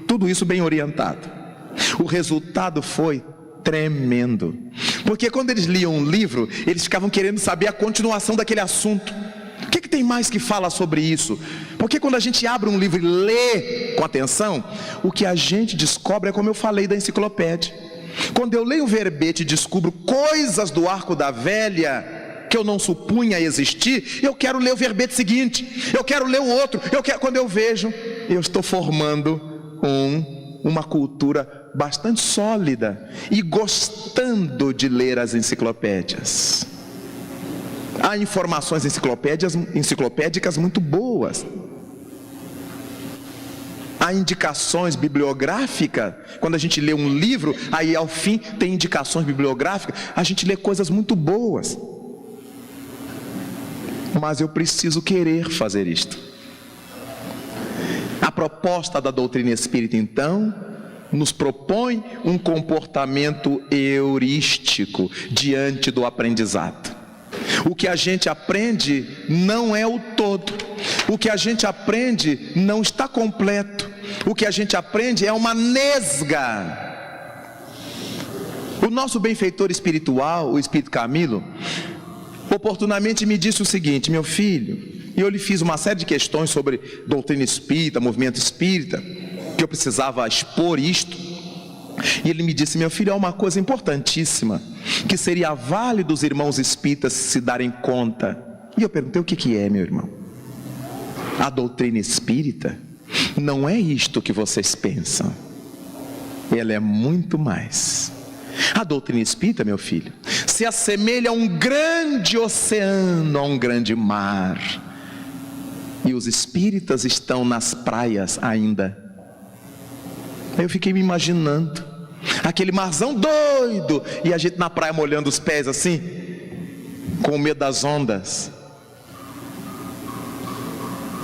tudo isso bem orientado. O resultado foi tremendo. Porque quando eles liam um livro, eles ficavam querendo saber a continuação daquele assunto. O que tem mais que fala sobre isso? Porque quando a gente abre um livro e lê com atenção, o que a gente descobre é como eu falei da enciclopédia. Quando eu leio um verbete e descubro coisas do Arco da Velha que eu não supunha existir, eu quero ler o verbete seguinte, eu quero ler o outro, quando eu vejo, eu estou formando uma cultura bastante sólida e gostando de ler as enciclopédias. Há informações enciclopédicas muito boas. Há indicações bibliográficas. Quando a gente lê um livro, aí ao fim tem indicações bibliográficas. A gente lê coisas muito boas. Mas eu preciso querer fazer isto. A proposta da doutrina espírita, então, nos propõe um comportamento heurístico diante do aprendizado. O que a gente aprende não é o todo. O que a gente aprende não está completo. O que a gente aprende é uma nesga. O nosso benfeitor espiritual, o Espírito Camilo, oportunamente me disse o seguinte: meu filho, e eu lhe fiz uma série de questões sobre doutrina espírita, movimento espírita, que eu precisava expor isto. E ele me disse: meu filho, há uma coisa importantíssima, que seria válido os irmãos espíritas se darem conta. E eu perguntei: o que é, meu irmão? A doutrina espírita não é isto que vocês pensam. Ela é muito mais. A doutrina espírita, meu filho, se assemelha a um grande oceano, a um grande mar. E os espíritas estão nas praias ainda. Eu fiquei me imaginando aquele marzão doido, e a gente na praia molhando os pés assim, com medo das ondas.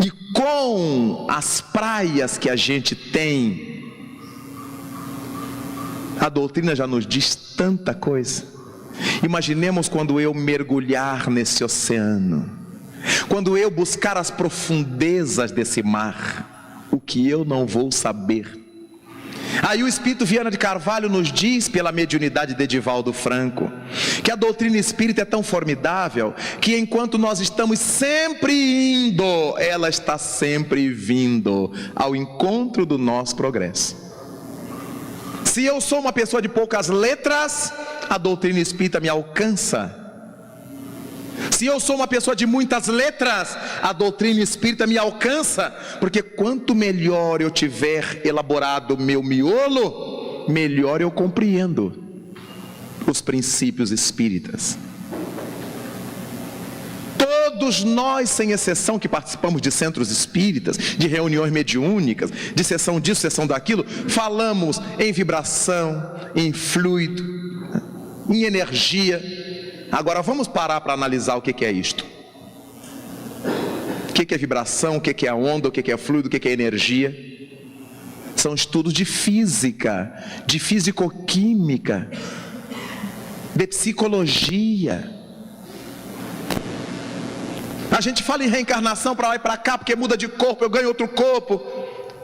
E com as praias que a gente tem, a doutrina já nos diz tanta coisa. Imaginemos quando eu mergulhar nesse oceano, quando eu buscar as profundezas desse mar, o que eu não vou saber. Aí o Espírito Viana de Carvalho nos diz, pela mediunidade de Edivaldo Franco, que a doutrina espírita é tão formidável, que enquanto nós estamos sempre indo, ela está sempre vindo ao encontro do nosso progresso. Se eu sou uma pessoa de poucas letras, a doutrina espírita me alcança. Se eu sou uma pessoa de muitas letras, a doutrina espírita me alcança, porque quanto melhor eu tiver elaborado o meu miolo, melhor eu compreendo os princípios espíritas. Todos nós, sem exceção, que participamos de centros espíritas, de reuniões mediúnicas, de sessão disso, sessão daquilo, falamos em vibração, em fluido, em energia. Agora vamos parar para analisar o que é isto. O que é vibração, o que é onda, o que é fluido, o que é energia. São estudos de física, de fisicoquímica, de psicologia. A gente fala em reencarnação para lá e para cá, porque muda de corpo, eu ganho outro corpo.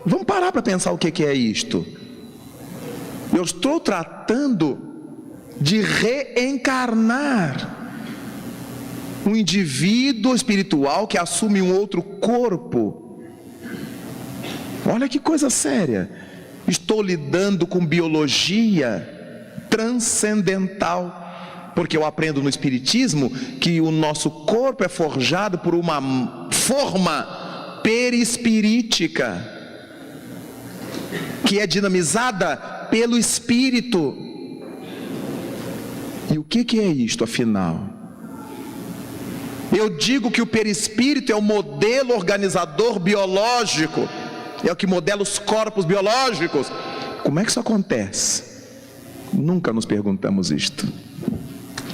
Vamos parar para pensar o que é isto. Eu estou tratando de reencarnar um indivíduo espiritual que assume um outro corpo. Olha que coisa séria. Estou lidando com biologia transcendental, porque eu aprendo no Espiritismo que o nosso corpo é forjado por uma forma perispirítica, que é dinamizada pelo Espírito. E o que é isto, afinal? Eu digo que o perispírito é o modelo organizador biológico, é o que modela os corpos biológicos. Como é que isso acontece? Nunca nos perguntamos isto.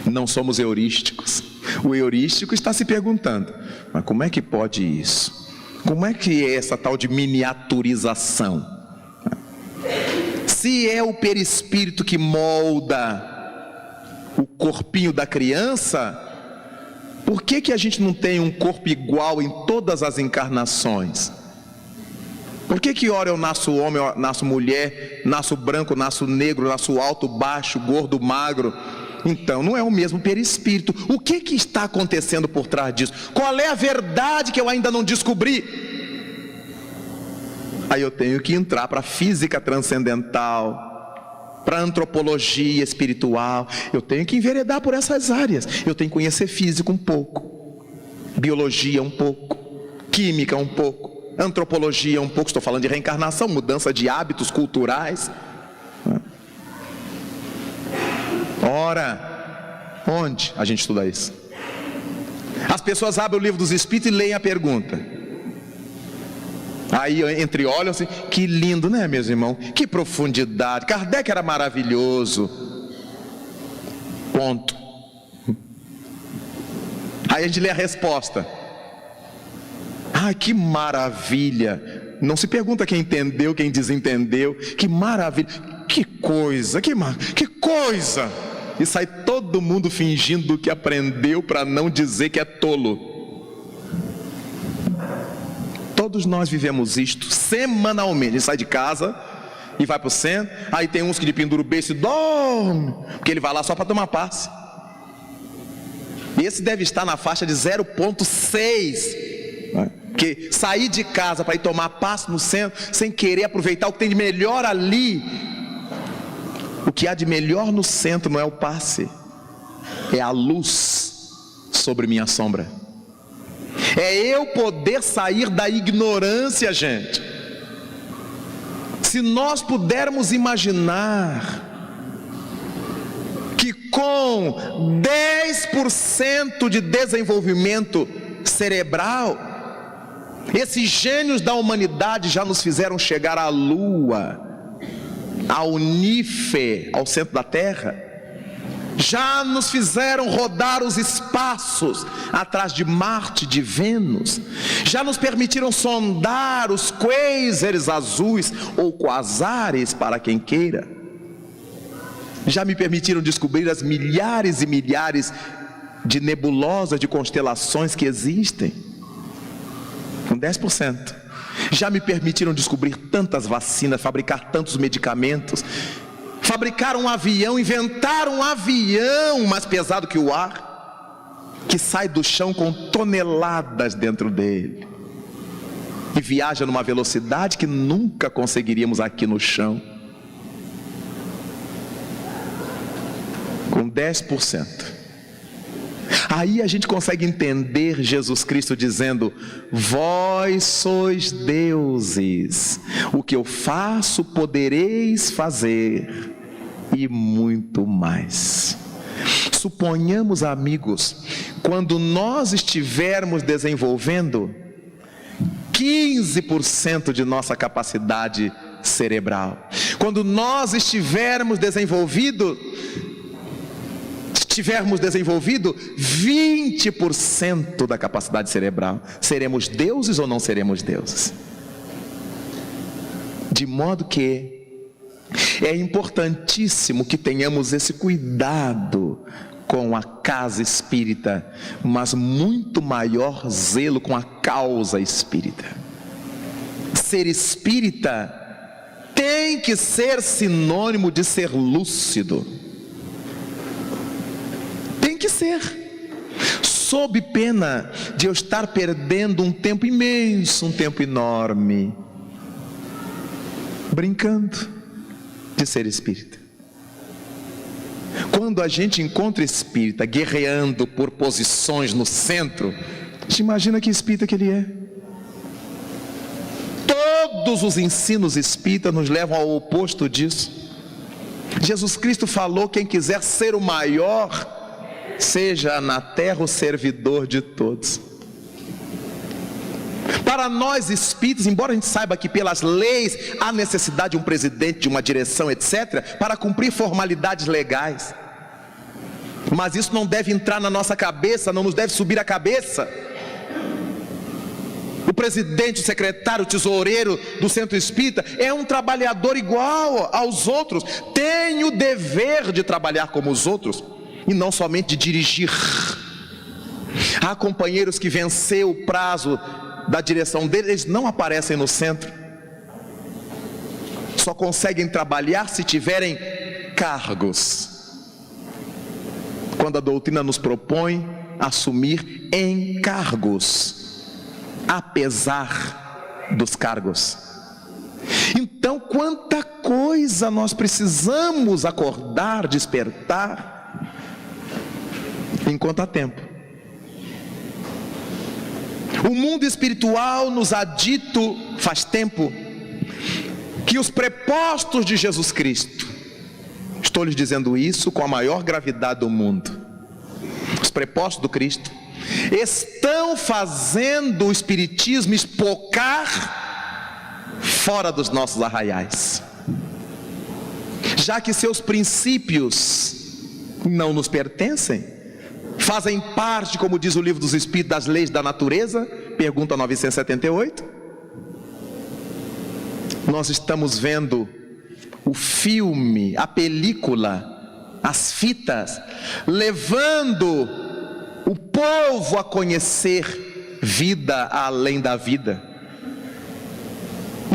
Não somos heurísticos. O heurístico está se perguntando: mas como é que pode isso? Como é que é essa tal de miniaturização? Se é o perispírito que molda o corpinho da criança, por que a gente não tem um corpo igual em todas as encarnações? Por que ora eu nasço homem, eu nasço mulher, nasço branco, nasço negro, nasço alto, baixo, gordo, magro, Então não é o mesmo perispírito. O que está acontecendo por trás disso? Qual é a verdade que eu ainda não descobri? Aí eu tenho que entrar para a física transcendental, para a antropologia espiritual. Eu tenho que enveredar por essas áreas. Eu tenho que conhecer física um pouco, biologia um pouco, química um pouco, antropologia um pouco. Estou falando de reencarnação, mudança de hábitos culturais. Ora, onde a gente estuda isso? As pessoas abrem o livro dos Espíritos e leem a pergunta. Aí entreolham assim, que lindo, né, meus irmãos? Que profundidade. Kardec era maravilhoso. Ponto. Aí a gente lê a resposta. Ai, que maravilha. Não se pergunta quem entendeu, quem desentendeu. Que maravilha. Que coisa, que coisa. E sai todo mundo fingindo que aprendeu para não dizer que é tolo. Todos nós vivemos isto semanalmente. A gente sai de casa e vai para o centro. Aí tem uns que de pendura o beiço e dorme, porque ele vai lá só para tomar passe. Esse deve estar na faixa de 0,6. Porque sair de casa para ir tomar passe no centro, sem querer aproveitar o que tem de melhor ali. O que há de melhor no centro não é o passe, é a luz sobre minha sombra. É eu poder sair da ignorância, gente. Se nós pudermos imaginar que com 10% de desenvolvimento cerebral, esses gênios da humanidade já nos fizeram chegar à Lua, ao Nífer, ao centro da Terra, já nos fizeram rodar os espaços atrás de Marte, de Vênus, já nos permitiram sondar os quasars azuis ou quasares, para quem queira, já me permitiram descobrir as milhares e milhares de nebulosas, de constelações que existem, com 10%. Já me permitiram descobrir tantas vacinas, fabricar tantos medicamentos, fabricar um avião, inventar um avião mais pesado que o ar, que sai do chão com toneladas dentro dele e viaja numa velocidade que nunca conseguiríamos aqui no chão. Com 10%. Aí a gente consegue entender Jesus Cristo dizendo: vós sois deuses, o que eu faço podereis fazer, e muito mais. Suponhamos, amigos, quando nós estivermos desenvolvendo 15% de nossa capacidade cerebral, quando nós tivermos desenvolvido 20% da capacidade cerebral, seremos deuses ou não seremos deuses? De modo que é importantíssimo que tenhamos esse cuidado com a casa espírita, mas muito maior zelo com a causa espírita. Ser espírita tem que ser sinônimo de ser lúcido. Tem que ser, sob pena de eu estar perdendo um tempo imenso, um tempo enorme, brincando de ser espírita. Quando a gente encontra espírita guerreando por posições no centro, a gente imagina que espírita que ele é. Todos os ensinos espíritas nos levam ao oposto disso. Jesus Cristo falou: quem quiser ser o maior, seja na terra o servidor de todos. Para nós espíritas, embora a gente saiba que pelas leis há necessidade de um presidente, de uma direção, etc., para cumprir formalidades legais, mas isso não deve entrar na nossa cabeça, não nos deve subir a cabeça. O presidente, o secretário, o tesoureiro do centro espírita é um trabalhador igual aos outros, tem o dever de trabalhar como os outros, e não somente de dirigir. Há companheiros que venceu o prazo da direção deles, eles não aparecem no centro, só conseguem trabalhar se tiverem cargos. quando a doutrina nos propõe assumir encargos, apesar dos cargos. Então, quanta coisa nós precisamos acordar, despertar, enquanto há tempo. O mundo espiritual nos ha dito faz tempo que os prepostos de Jesus Cristo, estou lhes dizendo isso com a maior gravidade do mundo, os prepostos do Cristo estão fazendo o espiritismo espocar fora dos nossos arraiais, já que seus princípios não nos pertencem, fazem parte, como diz o Livro dos Espíritos, das leis da natureza, pergunta 978. Nós estamos vendo o filme, a película, as fitas, levando o povo a conhecer vida além da vida,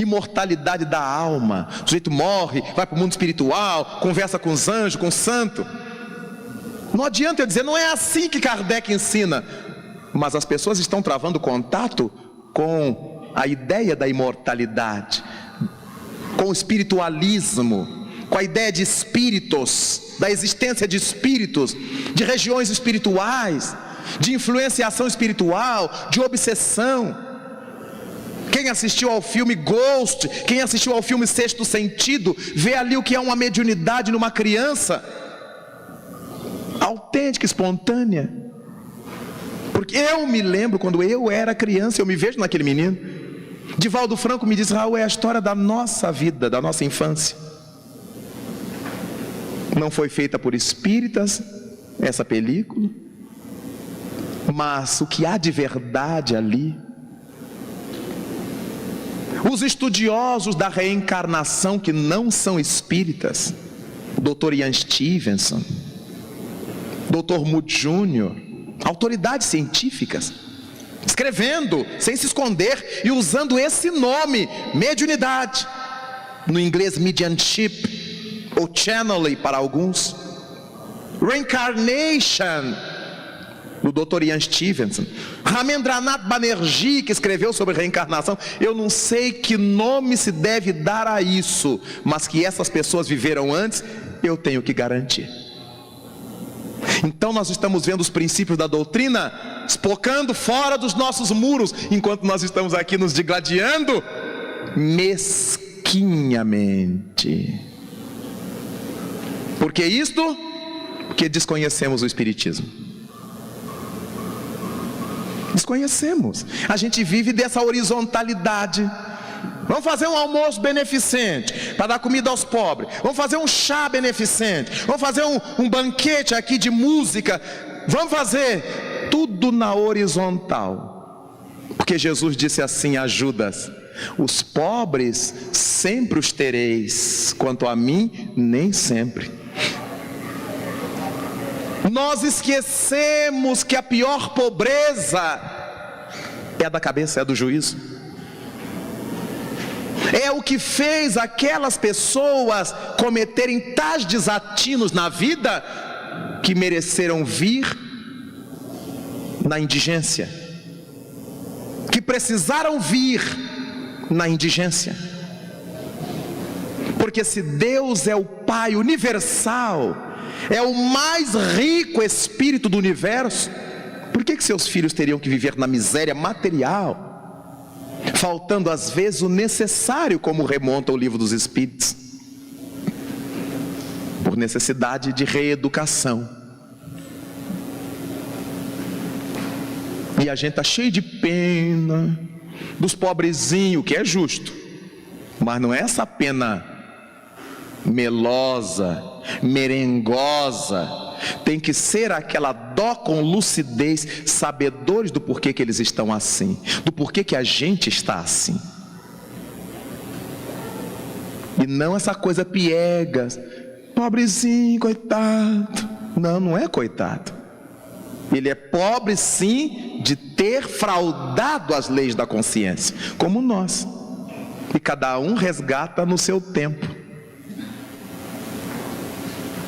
imortalidade da alma. O sujeito morre, vai para o mundo espiritual, conversa com os anjos, com o santo. Não adianta eu dizer, não é assim que Kardec ensina, mas as pessoas estão travando contato com a ideia da imortalidade, com o espiritualismo, com a ideia de espíritos, da existência de espíritos, de regiões espirituais, de influenciação espiritual, de obsessão. Quem assistiu ao filme Ghost, quem assistiu ao filme Sexto Sentido, vê ali o que é uma mediunidade numa criança, autêntica, espontânea. Porque eu me lembro, quando eu era criança, eu me vejo naquele menino. Divaldo Franco me diz: Raul, é a história da nossa vida, da nossa infância. Não foi feita por espíritas essa película, mas o que há de verdade ali. Os estudiosos da reencarnação que não são espíritas, Dr. Ian Stevenson, Dr. Moody Jr., autoridades científicas, escrevendo sem se esconder e usando esse nome, mediunidade, no inglês mediumship, ou channeling para alguns, reincarnation, do Dr. Ian Stevenson, Raменdranath Banerjee, que escreveu sobre reencarnação. Eu não sei que nome se deve dar a isso, mas que essas pessoas viveram antes, eu tenho que garantir. Então nós estamos vendo os princípios da doutrina espocando fora dos nossos muros, enquanto nós estamos aqui nos digladiando mesquinhamente. Por que isto? Porque desconhecemos o espiritismo. Desconhecemos. A gente vive dessa horizontalidade. Vamos fazer um almoço beneficente para dar comida aos pobres. Vamos fazer um chá beneficente. Vamos fazer um banquete aqui de música. Vamos fazer tudo na horizontal. Porque Jesus disse assim a Judas: os pobres sempre os tereis, quanto a mim, nem sempre. Nós esquecemos que a pior pobreza é a da cabeça, é a do juízo. É o que fez aquelas pessoas cometerem tais desatinos na vida, que mereceram vir na indigência, que precisaram vir na indigência. Porque se Deus é o Pai universal, é o mais rico Espírito do universo, por que seus filhos teriam que viver na miséria material, faltando às vezes o necessário, como remonta o Livro dos Espíritos, por necessidade de reeducação? E a gente está cheio de pena dos pobrezinhos, que é justo, mas não é essa pena melosa, merengosa. Tem que ser aquela dó com lucidez, sabedores do porquê que eles estão assim, do porquê que a gente está assim. E não essa coisa piegas, pobrezinho, coitado. Não, não é coitado. Ele é pobre sim de ter fraudado as leis da consciência, como nós. E cada um resgata no seu tempo.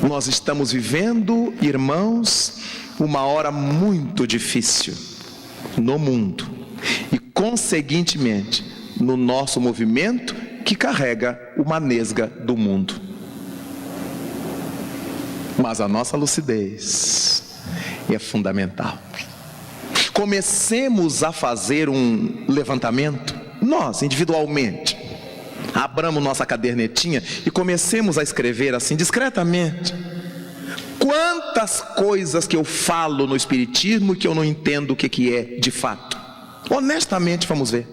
Nós estamos vivendo, irmãos, uma hora muito difícil no mundo e, conseguintemente, no nosso movimento que carrega uma nesga do mundo. Mas a nossa lucidez é fundamental. Comecemos a fazer um levantamento, nós, individualmente. Abramos nossa cadernetinha e comecemos a escrever assim, discretamente. Quantas coisas que eu falo no Espiritismo que eu não entendo o que é de fato. Honestamente, vamos ver.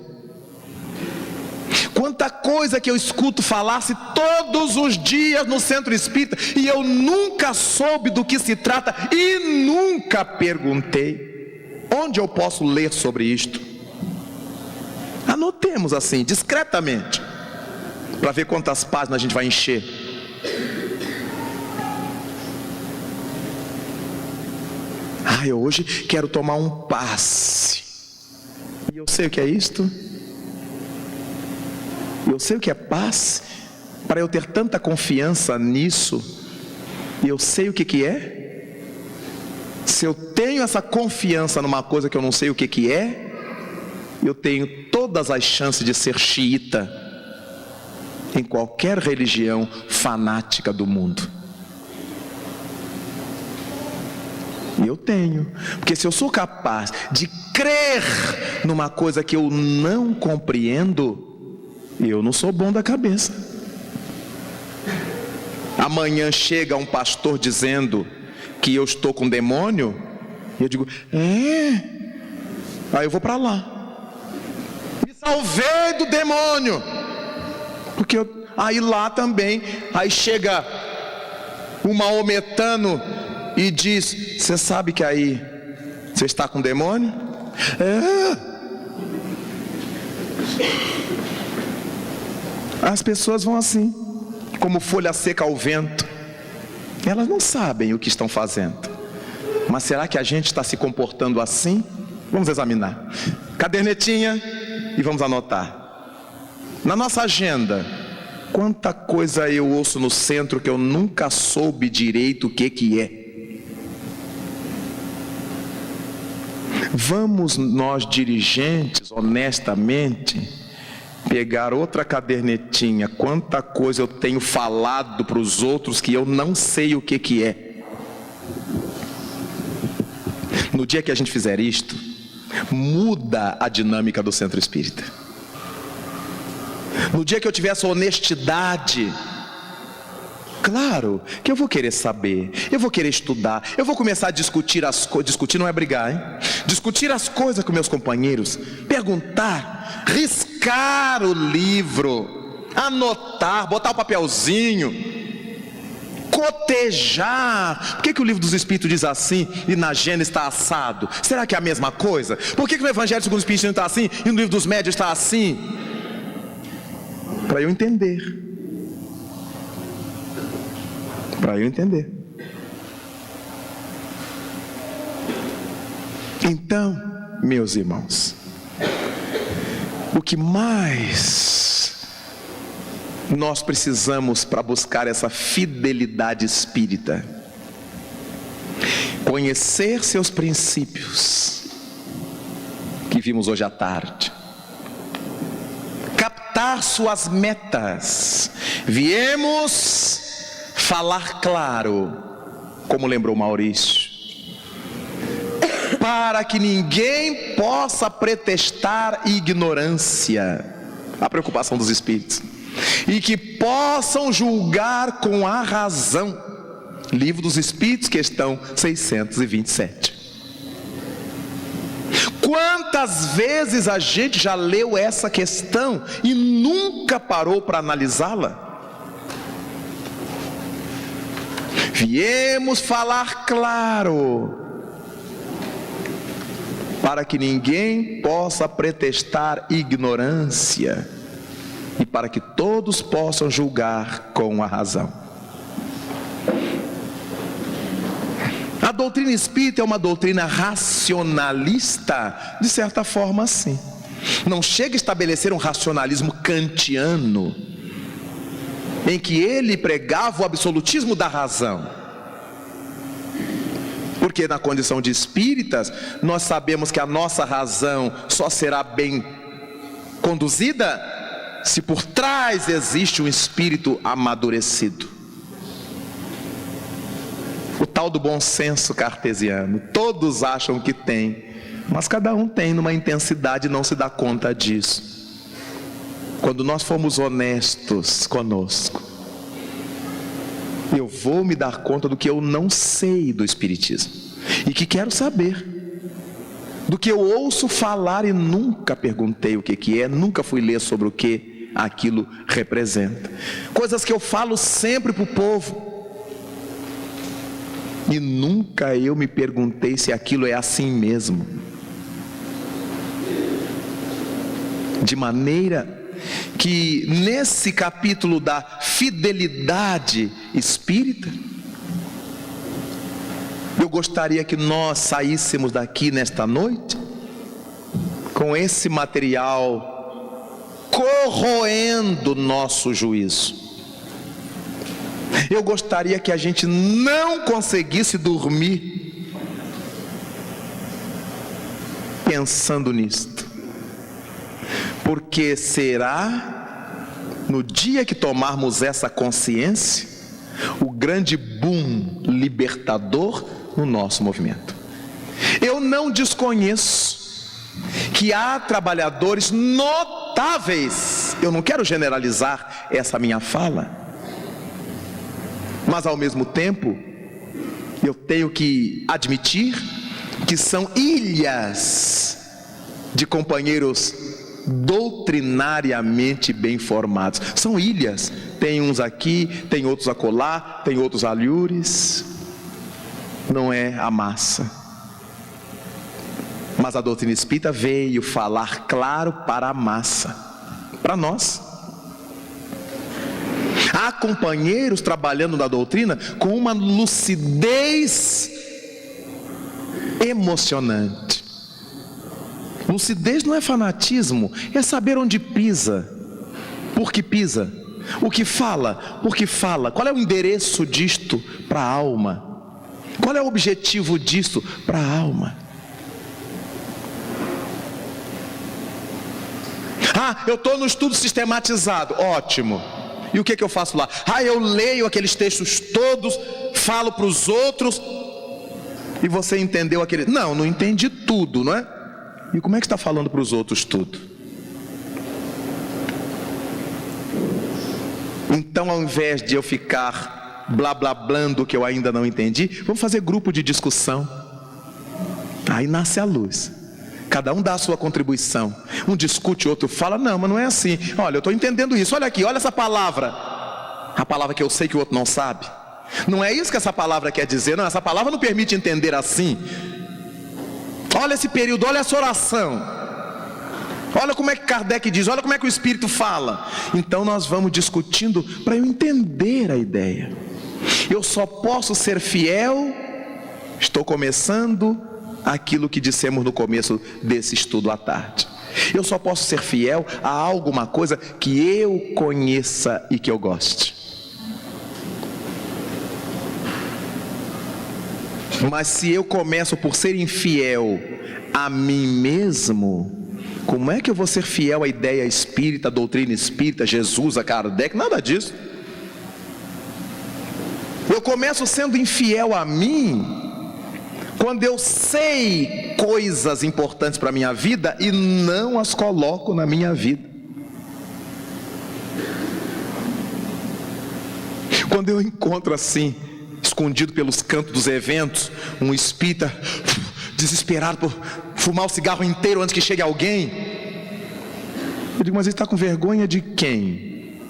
Quanta coisa que eu escuto falar-se todos os dias no Centro Espírita e eu nunca soube do que se trata e nunca perguntei. Onde eu posso ler sobre isto? Anotemos assim, discretamente, para ver quantas páginas a gente vai encher. Eu hoje quero tomar um passe. E eu sei o que é isto? Eu sei o que é passe. Para eu ter tanta confiança nisso, eu sei o que é. Se eu tenho essa confiança numa coisa que eu não sei o que é, eu tenho todas as chances de ser xiita em qualquer religião fanática do mundo. E eu tenho, porque se eu sou capaz de crer numa coisa que eu não compreendo, eu não sou bom da cabeça. Amanhã chega um pastor dizendo que eu estou com demônio, e eu digo, aí eu vou para lá, me salvei do demônio, porque aí lá também, aí chega um maometano e diz, você sabe que aí você está com demônio? As pessoas vão assim, como folha seca ao vento. Elas não sabem o que estão fazendo. Mas será que a gente está se comportando assim? Vamos examinar. Cadernetinha e vamos anotar. Na nossa agenda, quanta coisa eu ouço no centro que eu nunca soube direito o que é. Vamos nós, dirigentes, honestamente, pegar outra cadernetinha. Quanta coisa eu tenho falado para os outros que eu não sei o que é. No dia que a gente fizer isto, muda a dinâmica do Centro Espírita. No dia que eu tiver essa honestidade, claro que eu vou querer saber, eu vou querer estudar, eu vou começar a discutir as coisas. Discutir não é brigar, hein? Discutir as coisas com meus companheiros, perguntar, riscar o livro, anotar, botar o papelzinho, cotejar. Por que o livro dos Espíritos diz assim e na Gênesis está assado? Será que é a mesma coisa? Por que no Evangelho segundo o Espiritismo está assim e no livro dos Médiuns está assim? Para eu entender. Para eu entender. Então, meus irmãos, o que mais nós precisamos para buscar essa fidelidade espírita? Conhecer seus princípios, que vimos hoje à tarde. Captar suas metas. Viemos falar claro, como lembrou Maurício, para que ninguém possa pretextar ignorância, a preocupação dos espíritos, e que possam julgar com a razão. Livro dos Espíritos, questão 627. Quantas vezes a gente já leu essa questão e nunca parou para analisá-la? Viemos falar claro, para que ninguém possa pretextar ignorância e para que todos possam julgar com a razão. A doutrina espírita é uma doutrina racionalista, de certa forma, sim. Não chega a estabelecer um racionalismo kantiano, em que ele pregava o absolutismo da razão. Porque na condição de espíritas, nós sabemos que a nossa razão só será bem conduzida se por trás existe um espírito amadurecido. O tal do bom senso cartesiano. Todos acham que tem, mas cada um tem numa intensidade e não se dá conta disso. Quando nós formos honestos conosco, eu vou me dar conta do que eu não sei do Espiritismo e que quero saber, do que eu ouço falar e nunca perguntei o que é, nunca fui ler sobre o que aquilo representa. Coisas que eu falo sempre para o povo e nunca eu me perguntei se aquilo é assim mesmo. De maneira que nesse capítulo da fidelidade espírita, eu gostaria que nós saíssemos daqui nesta noite com esse material corroendo nosso juízo. Eu gostaria que a gente não conseguisse dormir pensando nisto. Porque será no dia que tomarmos essa consciência o grande boom libertador no nosso movimento. Eu não desconheço que há trabalhadores notáveis, eu não quero generalizar essa minha fala, mas ao mesmo tempo eu tenho que admitir que são ilhas de companheiros doutrinariamente bem formados. São ilhas, tem uns aqui, tem outros acolá, tem outros alhures. Não é a massa. Mas a doutrina espírita veio falar claro para a massa, para nós. Há companheiros trabalhando na doutrina com uma lucidez emocionante. Lucidez não é fanatismo, é saber onde pisa, por que pisa, o que fala, por que fala, qual é o endereço disto para a alma, qual é o objetivo disto para a alma. Ah, eu estou no estudo sistematizado, ótimo. E o que eu faço lá? Ah, eu leio aqueles textos todos, falo para os outros, e você entendeu aquele... Não entendi tudo, não é? E como é que está falando para os outros tudo? Então, ao invés de eu ficar blá blá blando o que eu ainda não entendi, vamos fazer grupo de discussão. Aí nasce a luz. Cada um dá a sua contribuição. Um discute, outro fala, não, mas não é assim. Olha, eu estou entendendo isso, olha aqui, olha essa palavra. A palavra que eu sei que o outro não sabe. Não é isso que essa palavra quer dizer, não, essa palavra não permite entender assim. Olha esse período, olha essa oração. Olha como é que Kardec diz, olha como é que o Espírito fala. Então nós vamos discutindo para eu entender a ideia. Eu só posso ser fiel, estou começando aquilo que dissemos no começo desse estudo à tarde. Eu só posso ser fiel a alguma coisa que eu conheça e que eu goste. Mas se eu começo por ser infiel a mim mesmo, como é que eu vou ser fiel à ideia espírita, à doutrina espírita, Jesus, a Kardec? Nada disso. Eu começo sendo infiel a mim quando eu sei coisas importantes para a minha vida e não as coloco na minha vida. Quando eu encontro assim, escondido pelos cantos dos eventos, um espírita desesperado por fumar o cigarro inteiro antes que chegue alguém, eu digo, mas ele está com vergonha de quem?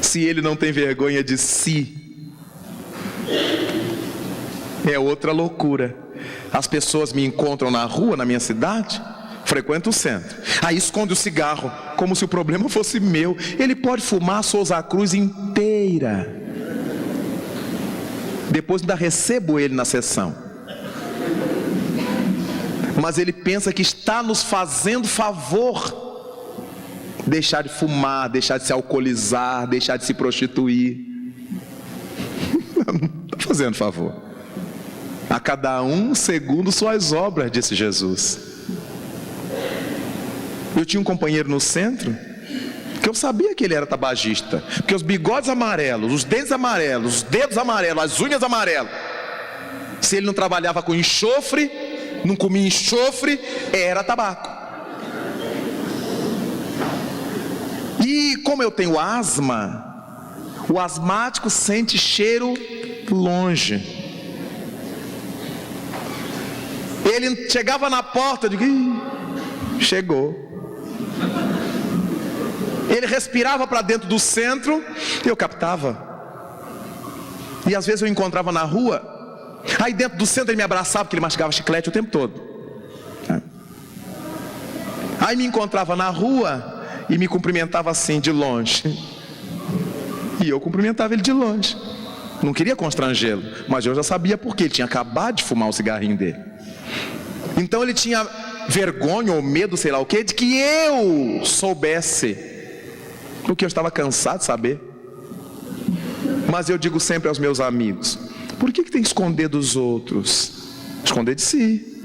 Se ele não tem vergonha de si, é outra loucura. As pessoas me encontram na rua, na minha cidade, frequento o centro, aí esconde o cigarro, como se o problema fosse meu. Ele pode fumar a Souza Cruz inteira, depois ainda recebo ele na sessão, mas ele pensa que está nos fazendo favor, deixar de fumar, deixar de se alcoolizar, deixar de se prostituir. Não está fazendo favor. A cada um segundo suas obras, disse Jesus. Eu tinha um companheiro no centro, que eu sabia que ele era tabagista, porque os bigodes amarelos, os dentes amarelos, os dedos amarelos, as unhas amarelas, se ele não trabalhava com enxofre, não comia enxofre, era tabaco. E como eu tenho asma, o asmático sente cheiro longe. Ele chegava na porta, eu digo, chegou. Ele respirava para dentro do centro, eu captava. E às vezes eu encontrava na rua, aí dentro do centro ele me abraçava, porque ele mastigava chiclete o tempo todo. Aí me encontrava na rua e me cumprimentava assim, de longe. E eu cumprimentava ele de longe. Não queria constrangê-lo, mas eu já sabia porque ele tinha acabado de fumar o cigarrinho dele. Então ele tinha vergonha ou medo, sei lá o que, de que eu soubesse o que eu estava cansado de saber. Mas eu digo sempre aos meus amigos, por que tem que esconder dos outros? Esconder de si.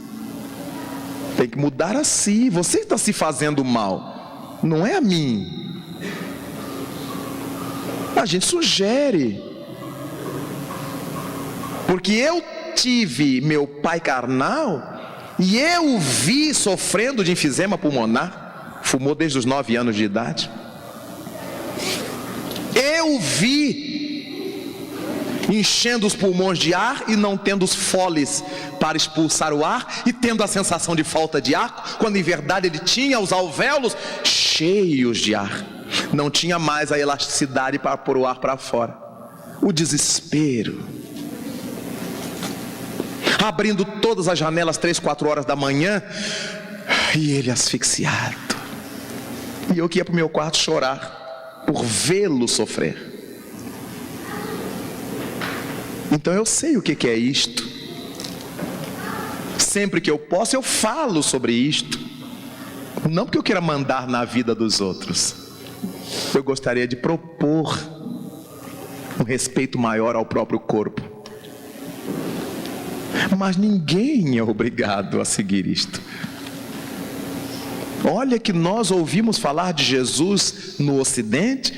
Tem que mudar a si. Você está se fazendo mal, não é a mim. A gente sugere. Porque eu tive meu pai carnal e eu o vi sofrendo de enfisema pulmonar. Fumou desde os 9 anos de idade. Eu vi enchendo os pulmões de ar e não tendo os foles para expulsar o ar, e tendo a sensação de falta de ar, quando em verdade ele tinha os alvéolos cheios de ar. Não tinha mais a elasticidade para pôr o ar para fora. O desespero. Abrindo todas as janelas 3, 4 horas da manhã, e ele asfixiado. E eu que ia para o meu quarto chorar por vê-lo sofrer. Então eu sei o que é isto. Sempre que eu posso eu falo sobre isto. Não porque eu queira mandar na vida dos outros. Eu gostaria de propor um respeito maior ao próprio corpo. Mas ninguém é obrigado a seguir isto. Olha que nós ouvimos falar de Jesus no Ocidente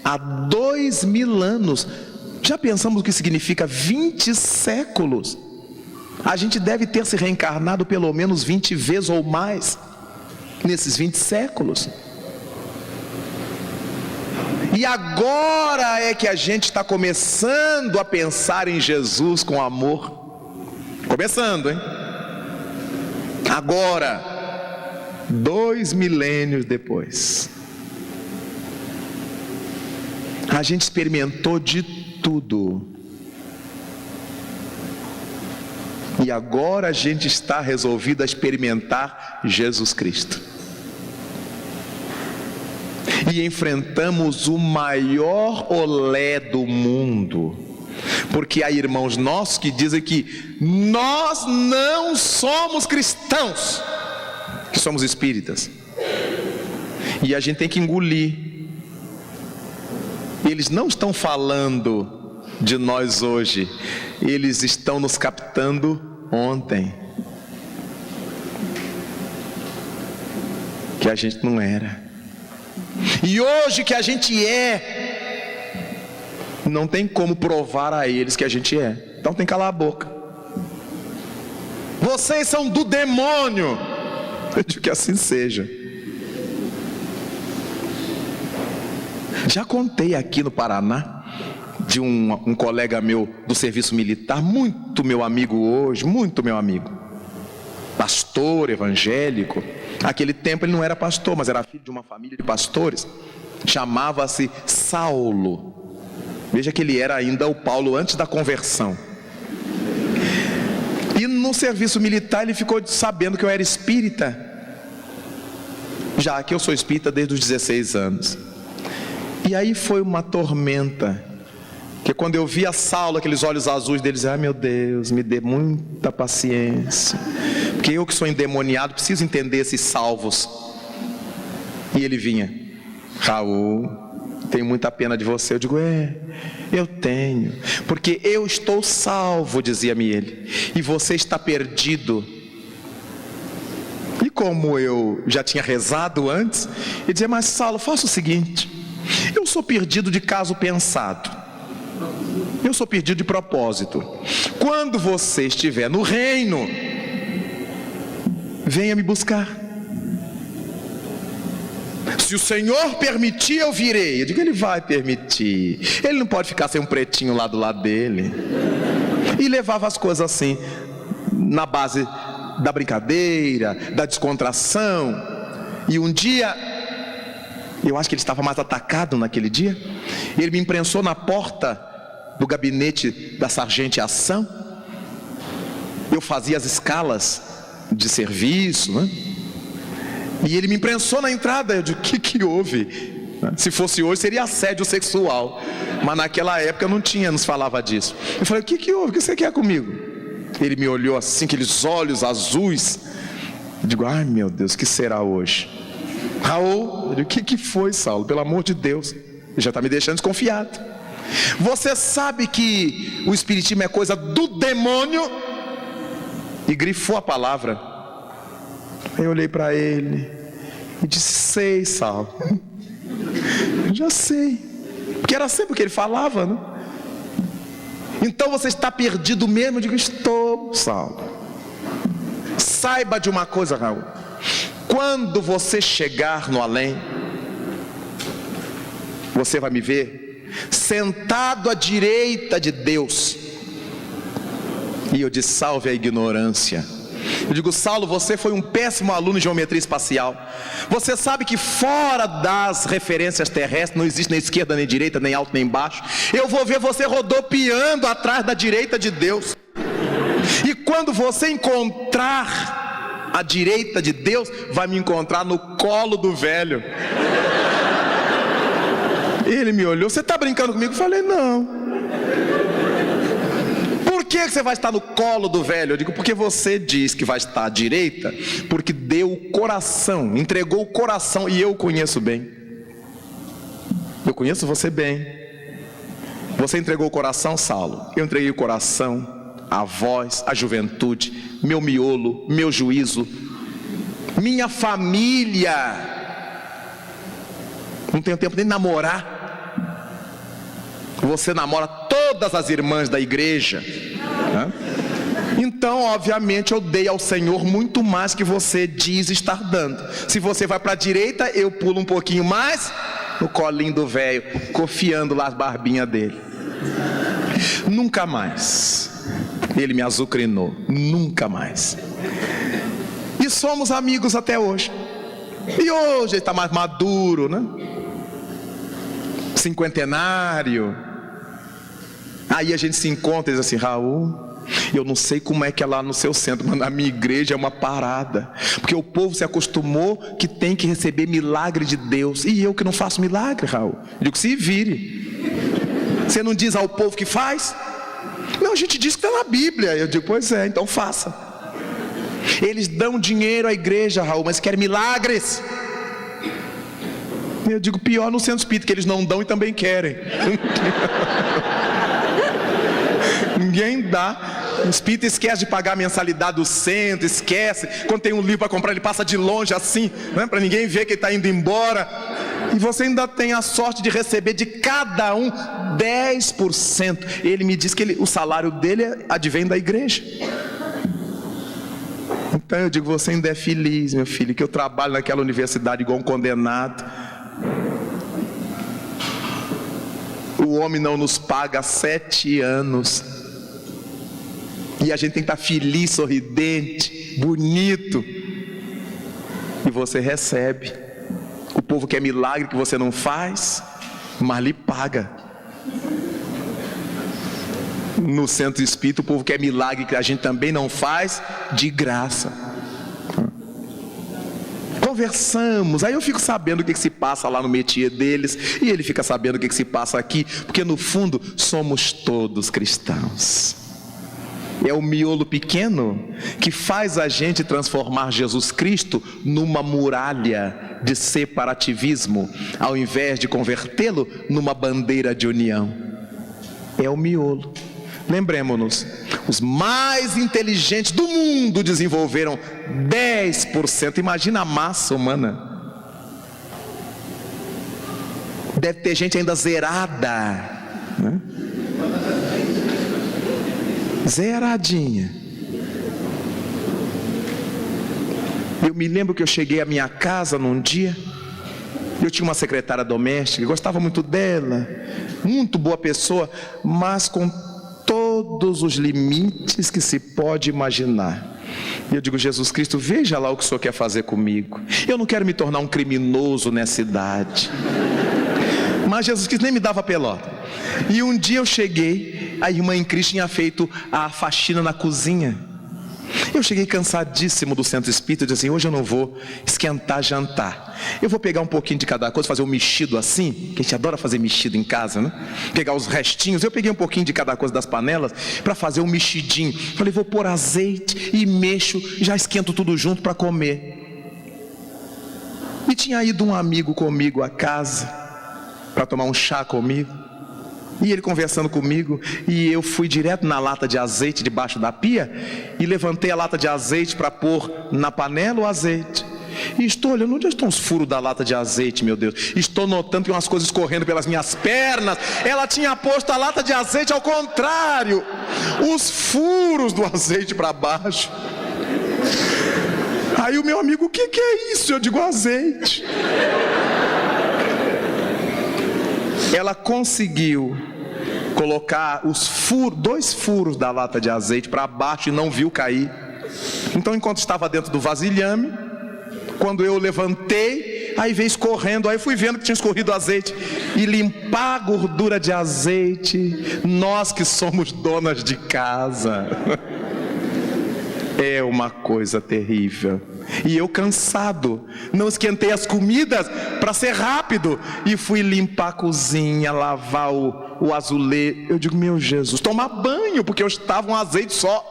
há 2000 anos. Já pensamos o que significa 20 séculos? A gente deve ter se reencarnado pelo menos 20 vezes ou mais nesses 20 séculos. E agora é que a gente está começando a pensar em Jesus com amor. Começando, hein? Agora, 2 milênios depois, a gente experimentou de tudo. E agora a gente está resolvido a experimentar Jesus Cristo. E enfrentamos o maior olé do mundo. Porque há irmãos nossos que dizem que nós não somos cristãos, que somos espíritas. E a gente tem que engolir. Eles não estão falando de nós hoje, eles estão nos captando ontem. Que a gente não era. E hoje que a gente é, não tem como provar a eles que a gente é. Então tem que calar a boca. Vocês são do demônio. Eu digo que assim seja. Já contei aqui no Paraná de um colega meu do serviço militar, muito meu amigo hoje, muito meu amigo, pastor evangélico. Naquele tempo ele não era pastor, mas era filho de uma família de pastores. Chamava-se Saulo. Veja que ele era ainda o Paulo antes da conversão. E no serviço militar ele ficou sabendo que eu era espírita, já que eu sou espírita desde os 16 anos. E aí foi uma tormenta, que quando eu vi a Saulo, aqueles olhos azuis deles, ai meu Deus, me dê muita paciência, porque eu que sou endemoniado preciso entender esses salvos. E ele vinha, Raul, tenho muita pena de você. Eu digo, eu tenho, porque eu estou salvo, dizia-me ele, e você está perdido. E como eu já tinha rezado antes, ele dizia, mas Saulo, faça o seguinte, eu sou perdido de caso pensado, eu sou perdido de propósito. Quando você estiver no reino, venha me buscar. Se o Senhor permitir, eu virei. Eu digo, Ele vai permitir. Ele não pode ficar sem um pretinho lá do lado dele. E levava as coisas assim, na base da brincadeira, da descontração. E um dia, eu acho que ele estava mais atacado naquele dia, ele me imprensou na porta do gabinete da sargenteação. Eu fazia as escalas de serviço, né? E ele me imprensou na entrada. Eu digo, o que houve? Se fosse hoje seria assédio sexual, mas naquela época não nos falava disso. Eu falei, o que houve? O que você quer comigo? Ele me olhou assim, aqueles olhos azuis. Eu digo, ai meu Deus, o que será hoje? Raul, eu digo, o que foi, Saulo? Pelo amor de Deus, ele já está me deixando desconfiado. Você sabe que o espiritismo é coisa do demônio? E grifou a palavra. Eu olhei para ele e disse, sei, Saulo. Eu já sei, porque era sempre o que ele falava, né? Então você está perdido mesmo? Eu digo, estou, Saulo. Saiba de uma coisa, Raul, quando você chegar no além, você vai me ver sentado à direita de Deus. E eu disse, salve a ignorância. Eu digo, Saulo, você foi um péssimo aluno de geometria espacial. Você sabe que fora das referências terrestres não existe nem esquerda nem direita, nem alto nem baixo. Eu vou ver você rodopiando atrás da direita de Deus. E quando você encontrar a direita de Deus, vai me encontrar no colo do velho. Ele me olhou, você está brincando comigo? Eu falei, não. Por que você vai estar no colo do velho? Eu digo, porque você diz que vai estar à direita, porque deu o coração, entregou o coração, e eu o conheço bem. Eu conheço você bem. Você entregou o coração, Saulo. Eu entreguei o coração, a voz, a juventude, meu miolo, meu juízo, minha família. Não tenho tempo nem de namorar. Você namora todas as irmãs da igreja, né? Então obviamente eu dei ao Senhor muito mais que você diz estar dando. Se você vai para a direita, eu pulo um pouquinho mais no colinho do velho, cofiando lá as barbinhas dele. Nunca mais ele me azucrinou, nunca mais. E somos amigos até hoje. E hoje ele está mais maduro, né? Cinquentenário. Aí a gente se encontra e diz assim, Raul, eu não sei como é que é lá no seu centro, mas na minha igreja é uma parada, porque o povo se acostumou que tem que receber milagre de Deus, e eu que não faço milagre, Raul. Eu digo, se vire. Você não diz ao povo que faz? Não, a gente diz que está na Bíblia. Eu digo, pois é, então faça. Eles dão dinheiro à igreja, Raul, mas querem milagres. Eu digo, pior no centro espírita, que eles não dão e também querem. Ninguém dá. O espírita esquece de pagar a mensalidade do centro, esquece. Quando tem um livro para comprar, ele passa de longe assim, né, para ninguém ver que ele está indo embora. E você ainda tem a sorte de receber de cada um 10%. Ele me diz que o salário dele advém da igreja. Então eu digo, você ainda é feliz, meu filho, que eu trabalho naquela universidade igual um condenado. O homem não nos paga há 7 anos. E a gente tem que estar feliz, sorridente, bonito. E você recebe. O povo quer milagre que você não faz, mas lhe paga. No centro espírita, o povo quer milagre que a gente também não faz, de graça. Conversamos, aí eu fico sabendo o que se passa lá no métier deles, e ele fica sabendo o que se passa aqui, porque no fundo somos todos cristãos. É o miolo pequeno que faz a gente transformar Jesus Cristo numa muralha de separativismo, ao invés de convertê-lo numa bandeira de união. É o miolo. Lembremos-nos, os mais inteligentes do mundo desenvolveram 10%. Imagina a massa humana. Deve ter gente ainda zerada, né? Zeradinha. Eu me lembro que eu cheguei à minha casa num dia. Eu tinha uma secretária doméstica, gostava muito dela, muito boa pessoa, mas com todos os limites que se pode imaginar. E eu digo: Jesus Cristo, veja lá o que o Senhor quer fazer comigo. Eu não quero me tornar um criminoso nessa idade. Mas Jesus Cristo nem me dava pelota. E um dia eu cheguei, a irmã em Cristo tinha feito a faxina na cozinha. Eu cheguei cansadíssimo do centro espírita. Eu disse assim: hoje eu não vou esquentar jantar, eu vou pegar um pouquinho de cada coisa, fazer um mexido assim, que a gente adora fazer mexido em casa, né? Pegar os restinhos. Eu peguei um pouquinho de cada coisa das panelas para fazer um mexidinho. Falei: vou pôr azeite e mexo, já esquento tudo junto para comer. E tinha ido um amigo comigo à casa para tomar um chá comigo, e ele conversando comigo, e eu fui direto na lata de azeite debaixo da pia e levantei a lata de azeite para pôr na panela o azeite. E estou olhando, onde estão os furos da lata de azeite, meu Deus? Estou notando que umas coisas correndo pelas minhas pernas. Ela tinha posto a lata de azeite ao contrário, os furos do azeite para baixo. Aí o meu amigo: o que é isso? Eu digo: azeite. Ela conseguiu colocar os furos, 2 furos da lata de azeite para baixo e não viu cair. Então, enquanto estava dentro do vasilhame, quando eu levantei, aí veio escorrendo, aí fui vendo que tinha escorrido azeite. E limpar a gordura de azeite, nós que somos donas de casa, é uma coisa terrível. E eu, cansado, não esquentei as comidas para ser rápido, e fui limpar a cozinha, lavar o azulejo. Eu digo: meu Jesus, tomar banho, porque eu estava um azeite só.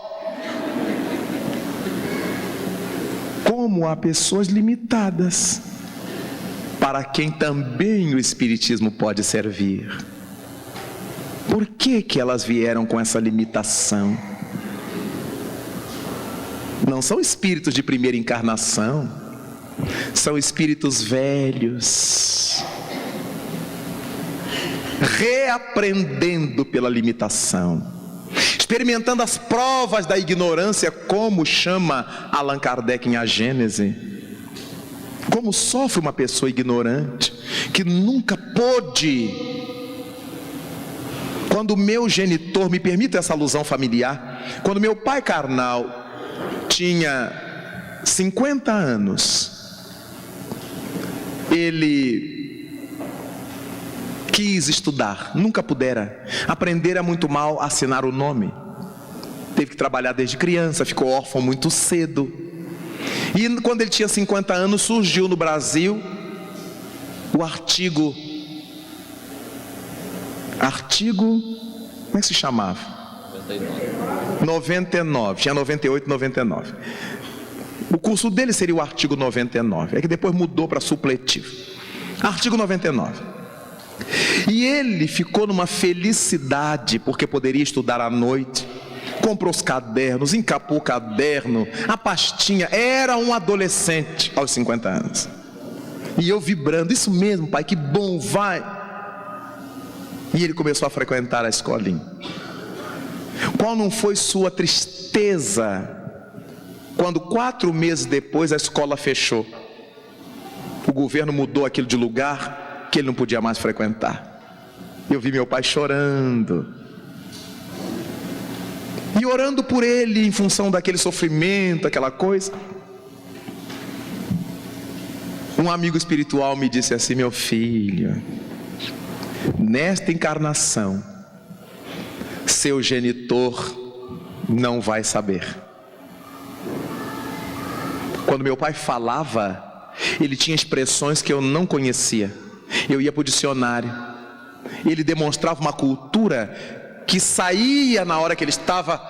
Como há pessoas limitadas para quem também o Espiritismo pode servir. Por que elas vieram com essa limitação? Não são espíritos de primeira encarnação, são espíritos velhos, reaprendendo pela limitação, experimentando as provas da ignorância, como chama Allan Kardec em A Gênese. Como sofre uma pessoa ignorante, que nunca pôde. Quando o meu genitor, me permita essa alusão familiar, quando meu pai carnal tinha 50 anos, ele quis estudar, nunca pudera. Aprender é muito mal, assinar o nome. Teve que trabalhar desde criança, ficou órfão muito cedo. E quando ele tinha 50 anos, surgiu no Brasil o artigo, como é que se chamava? 99, tinha 98, 99. O curso dele seria o artigo 99, é que depois mudou para supletivo. Artigo 99. E ele ficou numa felicidade, porque poderia estudar à noite. Comprou os cadernos, encapou o caderno, a pastinha. Era um adolescente aos 50 anos. E eu vibrando: isso mesmo, pai, que bom, vai. E ele começou a frequentar a escolinha. Qual não foi sua tristeza quando 4 meses depois a escola fechou? O governo mudou aquilo de lugar, que ele não podia mais frequentar. Eu vi meu pai chorando, e orando por ele em função daquele sofrimento, aquela coisa. Um amigo espiritual me disse assim: meu filho, nesta encarnação, seu genitor não vai saber. Quando meu pai falava, ele tinha expressões que eu não conhecia. Eu ia para o dicionário. Ele demonstrava uma cultura que saía na hora que ele estava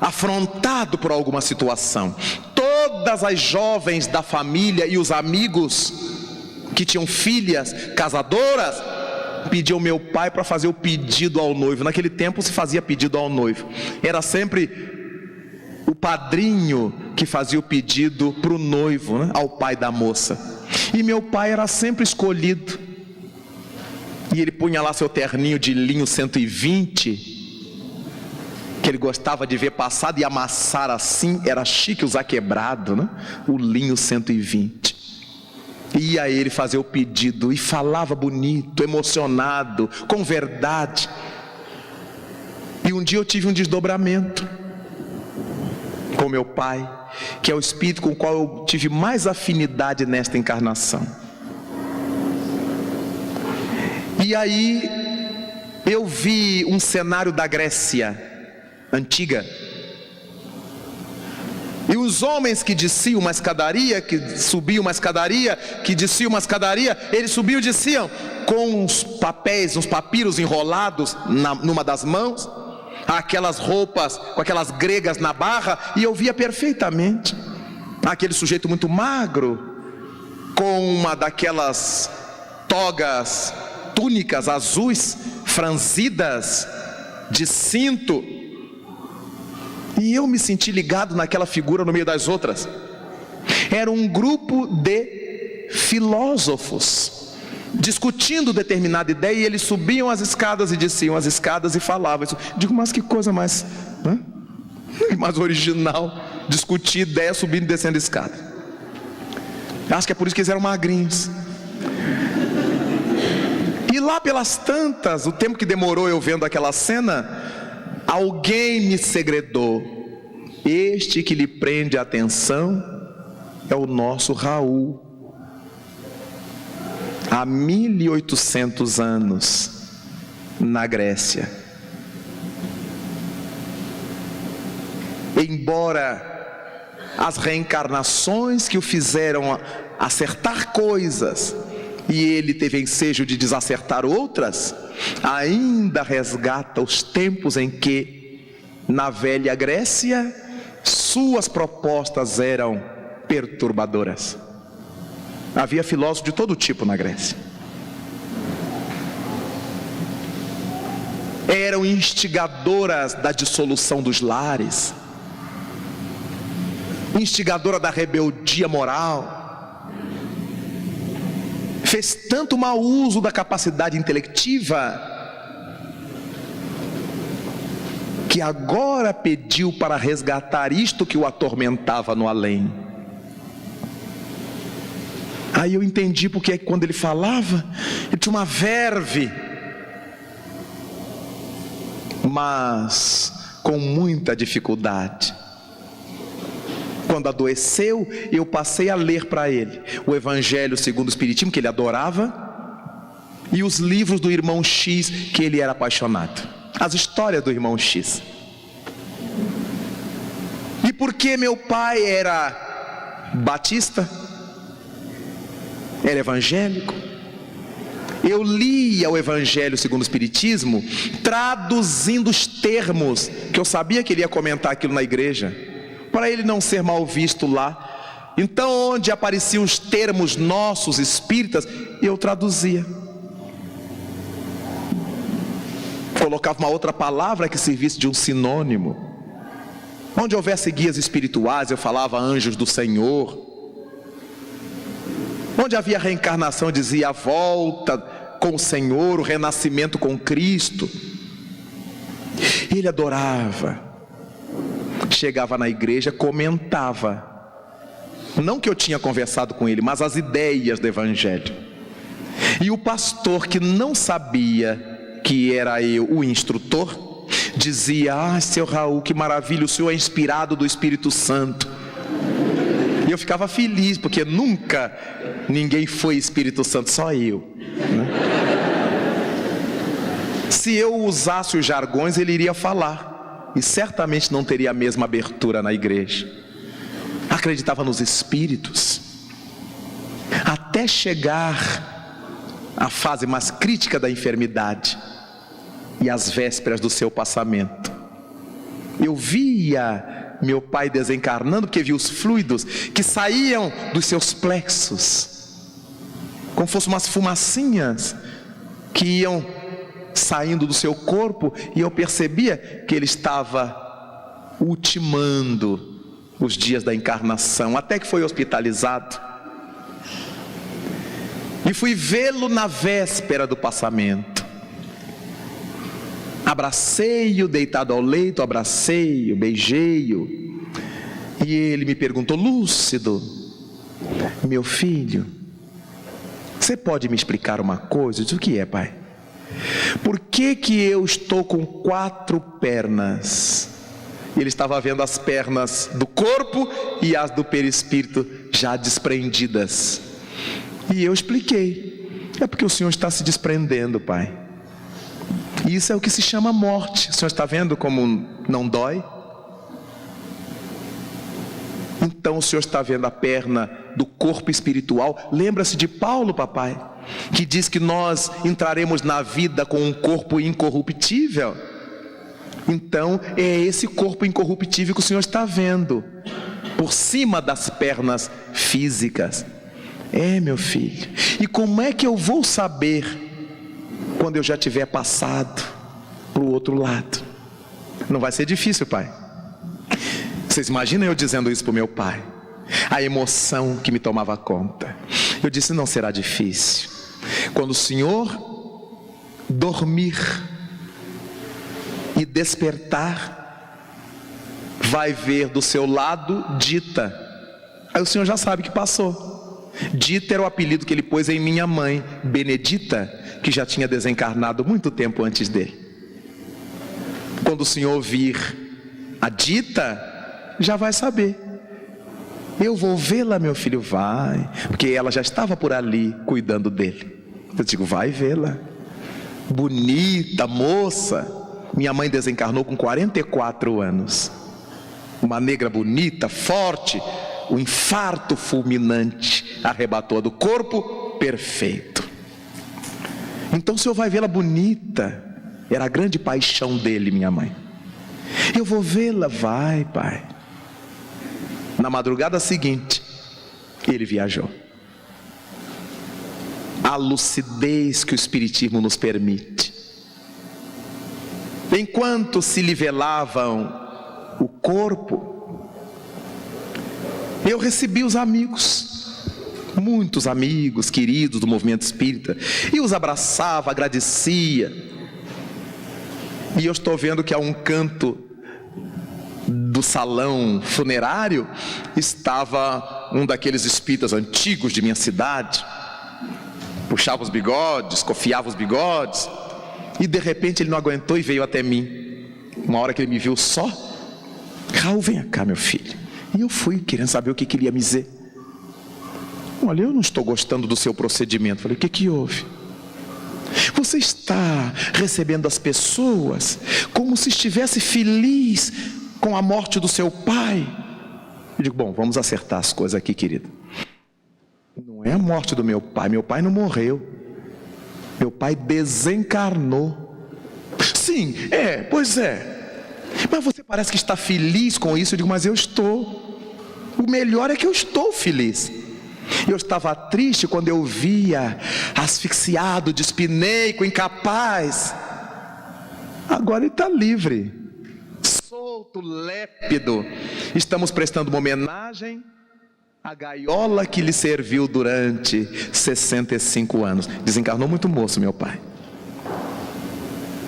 afrontado por alguma situação. todas as jovens da família e os amigos que tinham filhas casadoras pediam meu pai para fazer o pedido ao noivo. Naquele tempo se fazia pedido ao noivo. Era sempre o padrinho que fazia o pedido para o noivo, né? Ao pai da moça. E meu pai era sempre escolhido. E ele punha lá seu terninho de linho 120, que ele gostava de ver passado e amassar assim. Era chique usar quebrado, né? O linho 120. Ia ele fazer o pedido e falava bonito, emocionado, com verdade. E um dia eu tive um desdobramento com meu pai, que é o espírito com o qual eu tive mais afinidade nesta encarnação. E aí eu vi um cenário da Grécia antiga. E os homens que desciam uma escadaria, que subiam uma escadaria, que desciam uma escadaria, eles subiam e desciam com uns papéis, uns papiros enrolados numa das mãos, aquelas roupas com aquelas gregas na barra, e eu via perfeitamente aquele sujeito muito magro, com uma daquelas togas, túnicas azuis, franzidas, de cinto. E eu me senti ligado naquela figura no meio das outras. Era um grupo de filósofos discutindo determinada ideia, e eles subiam as escadas e desciam as escadas e falavam isso. Digo, mas que coisa mais, né? Mais original, discutir ideia subindo e descendo a escada. Acho que é por isso que eles eram magrinhos. E lá pelas tantas, o tempo que demorou eu vendo aquela cena, alguém me segredou: este que lhe prende a atenção é o nosso Raul. Há 1800 anos, na Grécia. Embora as reencarnações que o fizeram acertar coisas, e ele teve ensejo de desacertar outras, ainda resgata os tempos em que, na velha Grécia, suas propostas eram perturbadoras. Havia filósofos de todo tipo na Grécia. Eram instigadoras da dissolução dos lares, instigadora da rebeldia moral. Fez tanto mau uso da capacidade intelectiva que agora pediu para resgatar isto que o atormentava no além. Aí eu entendi porque quando ele falava, ele tinha uma verve, mas com muita dificuldade. Quando adoeceu, eu passei a ler para ele o Evangelho segundo o Espiritismo, que ele adorava, e os livros do irmão X, que ele era apaixonado. As histórias do irmão X. E porque meu pai era batista, era evangélico, eu lia o Evangelho segundo o Espiritismo, traduzindo os termos, que eu sabia que ele ia comentar aquilo na igreja, para ele não ser mal visto lá. Então, onde apareciam os termos nossos espíritas, eu traduzia. Colocava uma outra palavra que servisse de um sinônimo. Onde houvesse guias espirituais, eu falava anjos do Senhor. Onde havia reencarnação, eu dizia a volta com o Senhor, o renascimento com Cristo. Ele adorava. Chegava na igreja, comentava. Não que eu tinha conversado com ele, mas as ideias do Evangelho. E o pastor, que não sabia que era eu o instrutor, dizia: ah, seu Raul, que maravilha, o senhor é inspirado do Espírito Santo. E eu ficava feliz, porque nunca ninguém foi Espírito Santo, só eu, né? Se eu usasse os jargões, ele iria falar, e certamente não teria a mesma abertura na igreja. Acreditava nos espíritos, até chegar à fase mais crítica da enfermidade e às vésperas do seu passamento. Eu via meu pai desencarnando, porque vi os fluidos que saíam dos seus plexos, como fossem umas fumacinhas que iam saindo do seu corpo, e eu percebia que ele estava ultimando os dias da encarnação, até que foi hospitalizado. E fui vê-lo na véspera do passamento. Abracei-o, deitado ao leito, abracei-o, beijei-o. E ele me perguntou, lúcido: meu filho, você pode me explicar uma coisa? Eu disse, o que é, pai? Por que eu estou com 4 pernas? Ele estava vendo as pernas do corpo e as do perispírito já desprendidas. E eu expliquei: é porque o Senhor está se desprendendo, pai. E isso é o que se chama morte. O Senhor está vendo como não dói? Então o Senhor está vendo a perna do corpo espiritual. Lembra-se de Paulo, papai, que diz que nós entraremos na vida com um corpo incorruptível. Então é esse corpo incorruptível que o Senhor está vendo por cima das pernas físicas. É, meu filho. E como é que eu vou saber quando eu já tiver passado para o outro lado? Não vai ser difícil, pai. Vocês imaginam eu dizendo isso para o meu pai? A emoção que me tomava conta. Eu disse, não será difícil. Quando o Senhor dormir e despertar, vai ver do seu lado Dita. Aí o Senhor já sabe que passou. Dita era o apelido que ele pôs em minha mãe, Benedita, que já tinha desencarnado muito tempo antes dele. Quando o Senhor vir a Dita, já vai saber. Eu vou vê-la, meu filho, vai, porque ela já estava por ali cuidando dele. Eu digo, vai vê-la. Bonita moça. Minha mãe desencarnou com 44 anos. Uma negra bonita, forte. O infarto fulminante arrebatou do corpo perfeito. Então o Senhor vai vê-la bonita. Era a grande paixão dele, minha mãe. Eu vou vê-la, vai, pai. Na madrugada seguinte, ele viajou. A lucidez que o Espiritismo nos permite. Enquanto se lhe velavam o corpo, eu recebi os amigos, muitos amigos queridos do movimento espírita, e os abraçava, agradecia. E eu estou vendo que a um canto do salão funerário estava um daqueles espíritas antigos de minha cidade. Puxava os bigodes, cofiava os bigodes, e de repente ele não aguentou e veio até mim. Uma hora que ele me viu só, Raul, vem cá, meu filho. E eu fui querendo saber o que ele ia me dizer. Olha, eu não estou gostando do seu procedimento. Falei, o que houve? Você está recebendo as pessoas como se estivesse feliz com a morte do seu pai. Eu digo, bom, vamos acertar as coisas aqui, querido. Não é a morte do meu pai não morreu. Meu pai desencarnou. Sim, pois é. Mas você parece que está feliz com isso. Eu digo, mas eu estou. O melhor é que eu estou feliz. Eu estava triste quando eu via asfixiado, dispineico, incapaz. Agora ele está livre, solto, lépido. Estamos prestando uma homenagem à gaiola que lhe serviu durante 65 anos. Desencarnou muito moço, meu pai.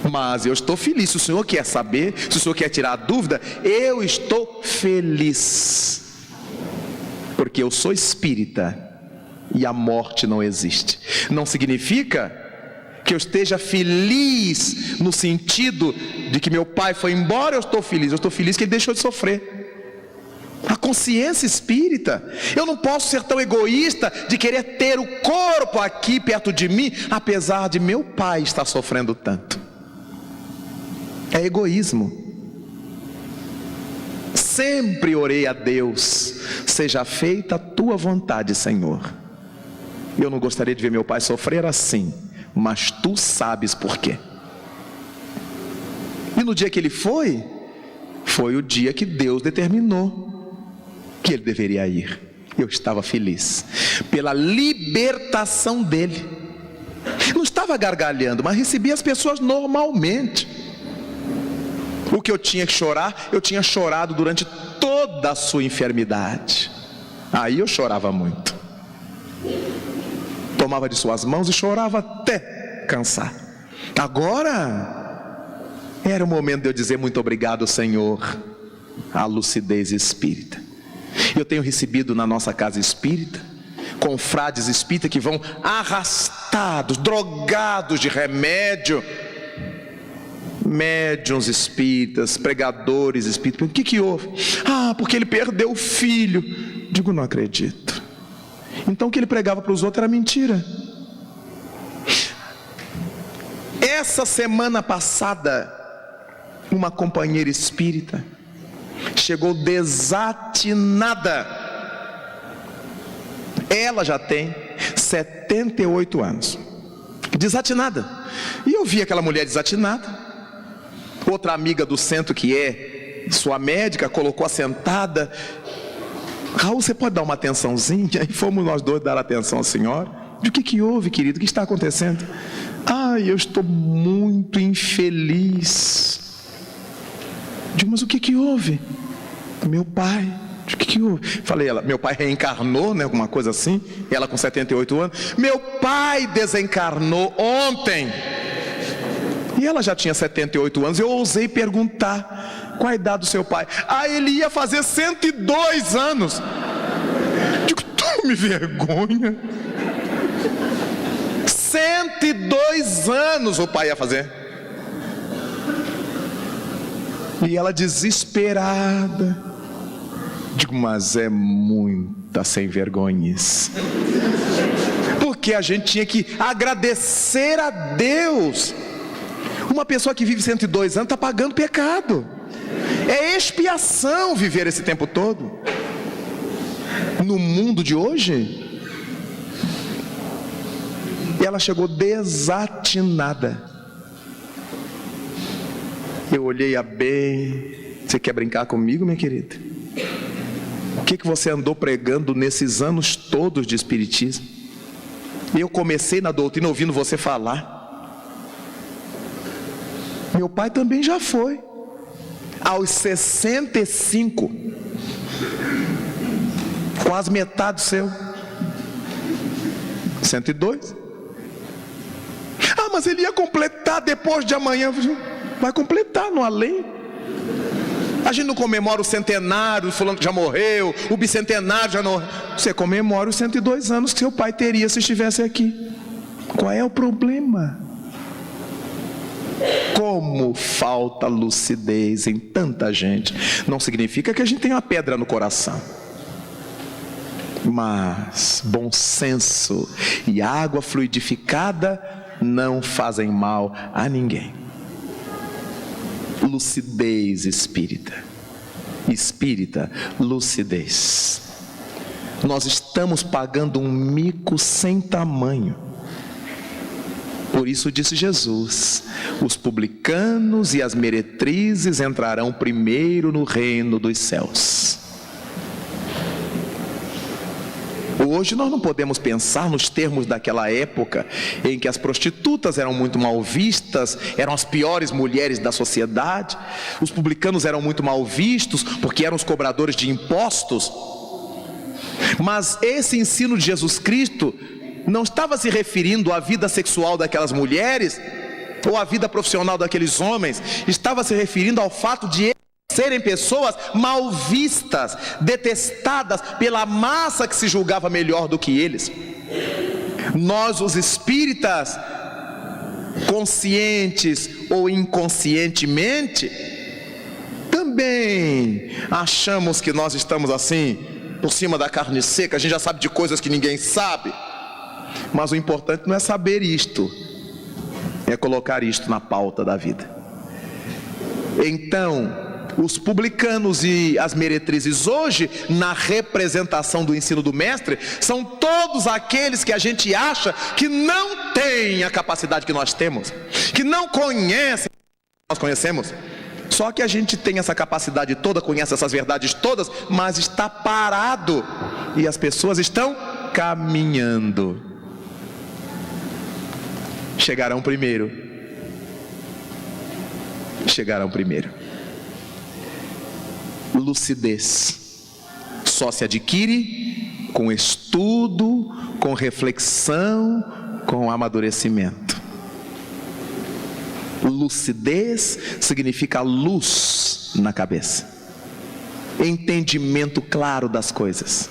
Mas eu estou feliz. Se o senhor quer saber, se o senhor quer tirar a dúvida, eu estou feliz. Porque eu sou espírita e a morte não existe. Não significa que eu esteja feliz no sentido de que meu pai foi embora, eu estou feliz. Eu estou feliz que ele deixou de sofrer. A consciência espírita. Eu não posso ser tão egoísta de querer ter o corpo aqui perto de mim, apesar de meu pai estar sofrendo tanto. É egoísmo. Sempre orei a Deus, seja feita a tua vontade, Senhor. Eu não gostaria de ver meu pai sofrer assim, mas tu sabes por quê. E no dia que ele foi, Foi o dia que Deus determinou que ele deveria ir. Eu estava feliz pela libertação dele. Não estava gargalhando, mas recebia as pessoas normalmente. O que eu tinha que chorar, eu tinha chorado durante toda a sua enfermidade. Aí eu chorava muito. Tomava de suas mãos e chorava até cansar. Agora era o momento de eu dizer muito obrigado, Senhor, à lucidez espírita. Eu tenho recebido na nossa casa espírita confrades espíritas que vão arrastados, drogados de remédio, médiuns espíritas, pregadores espíritas. O que houve? Porque ele perdeu o filho. Digo, não acredito. Então o que ele pregava para os outros era mentira. Essa semana passada, uma companheira espírita chegou desatinada. Ela já tem 78 anos. Desatinada. E eu vi aquela mulher desatinada. Outra amiga do centro, que é sua médica, colocou-a sentada. Raul, você pode dar uma atençãozinha? Aí fomos nós dois dar atenção à senhora. O que houve, querido? O que está acontecendo? Eu estou muito infeliz. Digo, mas o que houve? Meu pai. O que houve? Falei, meu pai reencarnou, né? Alguma coisa assim. Ela com 78 anos. Meu pai desencarnou ontem. E ela já tinha 78 anos. Eu ousei perguntar: qual a idade do seu pai? Ele ia fazer 102 anos. Digo, tome vergonha. 102 anos o pai ia fazer. E ela desesperada. Digo, mas é muita sem vergonhice. Porque a gente tinha que agradecer a Deus. Uma pessoa que vive 102 anos está pagando pecado. É expiação viver esse tempo todo. No mundo de hoje, ela chegou desatinada. Eu olhei-a bem. Você quer brincar comigo, minha querida? O que você andou pregando nesses anos todos de espiritismo? Eu comecei na doutrina ouvindo você falar. Meu pai também já foi. Aos 65. Quase metade do seu. 102. Mas ele ia completar depois de amanhã. Vai completar no além. A gente não comemora o centenário, fulano já morreu, o bicentenário já não. Você comemora os 102 anos que seu pai teria se estivesse aqui. Qual é o problema? Como falta lucidez em tanta gente. Não significa que a gente tenha uma pedra no coração, mas bom senso e água fluidificada não fazem mal a ninguém. Lucidez espírita. Espírita, lucidez. Nós estamos pagando um mico sem tamanho. Por isso disse Jesus: os publicanos e as meretrizes entrarão primeiro no reino dos céus. Hoje nós não podemos pensar nos termos daquela época, em que as prostitutas eram muito mal vistas, eram as piores mulheres da sociedade. Os publicanos eram muito mal vistos, porque eram os cobradores de impostos. Mas esse ensino de Jesus Cristo não estava se referindo à vida sexual daquelas mulheres, ou à vida profissional daqueles homens. Estava se referindo ao fato de serem pessoas mal vistas, detestadas pela massa que se julgava melhor do que eles. Nós, os espíritas, conscientes ou inconscientemente, também achamos que nós estamos assim, por cima da carne seca. A gente já sabe de coisas que ninguém sabe. Mas o importante não é saber isto, é colocar isto na pauta da vida. Então, os publicanos e as meretrizes hoje, na representação do ensino do mestre, são todos aqueles que a gente acha que não têm a capacidade que nós temos, que não conhecem o que nós conhecemos. Só que a gente tem essa capacidade toda, conhece essas verdades todas, mas está parado e as pessoas estão caminhando. Chegarão primeiro. Lucidez só se adquire com estudo, com reflexão, com amadurecimento. Lucidez significa luz na cabeça, entendimento claro das coisas.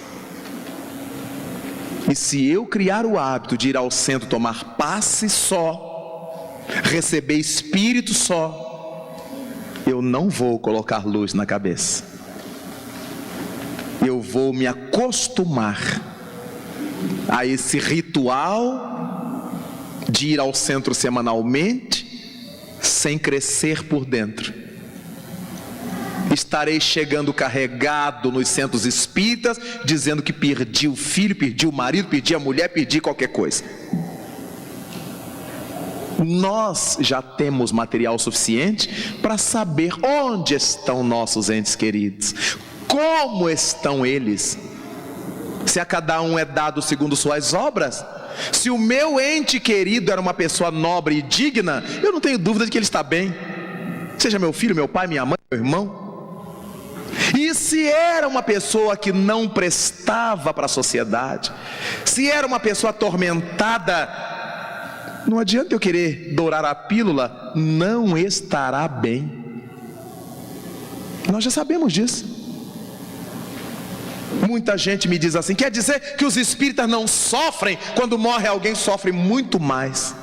E se eu criar o hábito de ir ao centro tomar passe só, receber espírito só, eu não vou colocar luz na cabeça. Eu vou me acostumar a esse ritual de ir ao centro semanalmente, sem crescer por dentro. Estarei chegando carregado nos centros espíritas, dizendo que perdi o filho, perdi o marido, perdi a mulher, perdi qualquer coisa. Nós já temos material suficiente para saber onde estão nossos entes queridos, como estão eles, se a cada um é dado segundo suas obras. Se o meu ente querido era uma pessoa nobre e digna, eu não tenho dúvida de que ele está bem, seja meu filho, meu pai, minha mãe, meu irmão. E se era uma pessoa que não prestava para a sociedade, se era uma pessoa atormentada, não adianta eu querer dourar a pílula, não estará bem. Nós já sabemos disso. Muita gente me diz assim: quer dizer que os espíritas não sofrem? Quando morre alguém, sofre muito mais.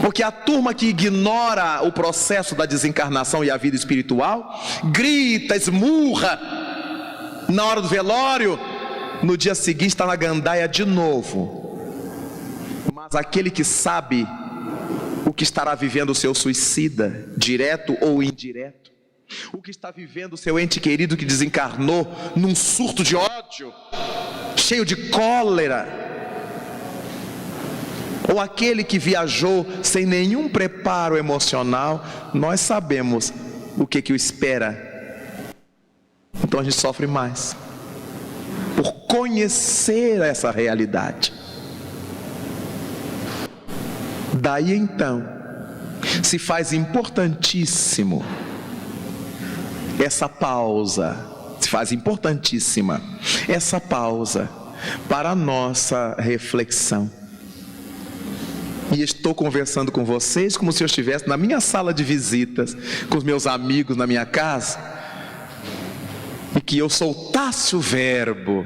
Porque a turma que ignora o processo da desencarnação e a vida espiritual, grita, esmurra na hora do velório, no dia seguinte está na gandaia de novo. Mas aquele que sabe o que estará vivendo o seu suicida, direto ou indireto, o que está vivendo o seu ente querido que desencarnou num surto de ódio, cheio de cólera, ou aquele que viajou sem nenhum preparo emocional, nós sabemos o que o espera. Então a gente sofre mais por conhecer essa realidade. Daí então se faz importantíssimo essa pausa, se faz importantíssima essa pausa para a nossa reflexão. E estou conversando com vocês como se eu estivesse na minha sala de visitas, com os meus amigos na minha casa, e que eu soltasse o verbo,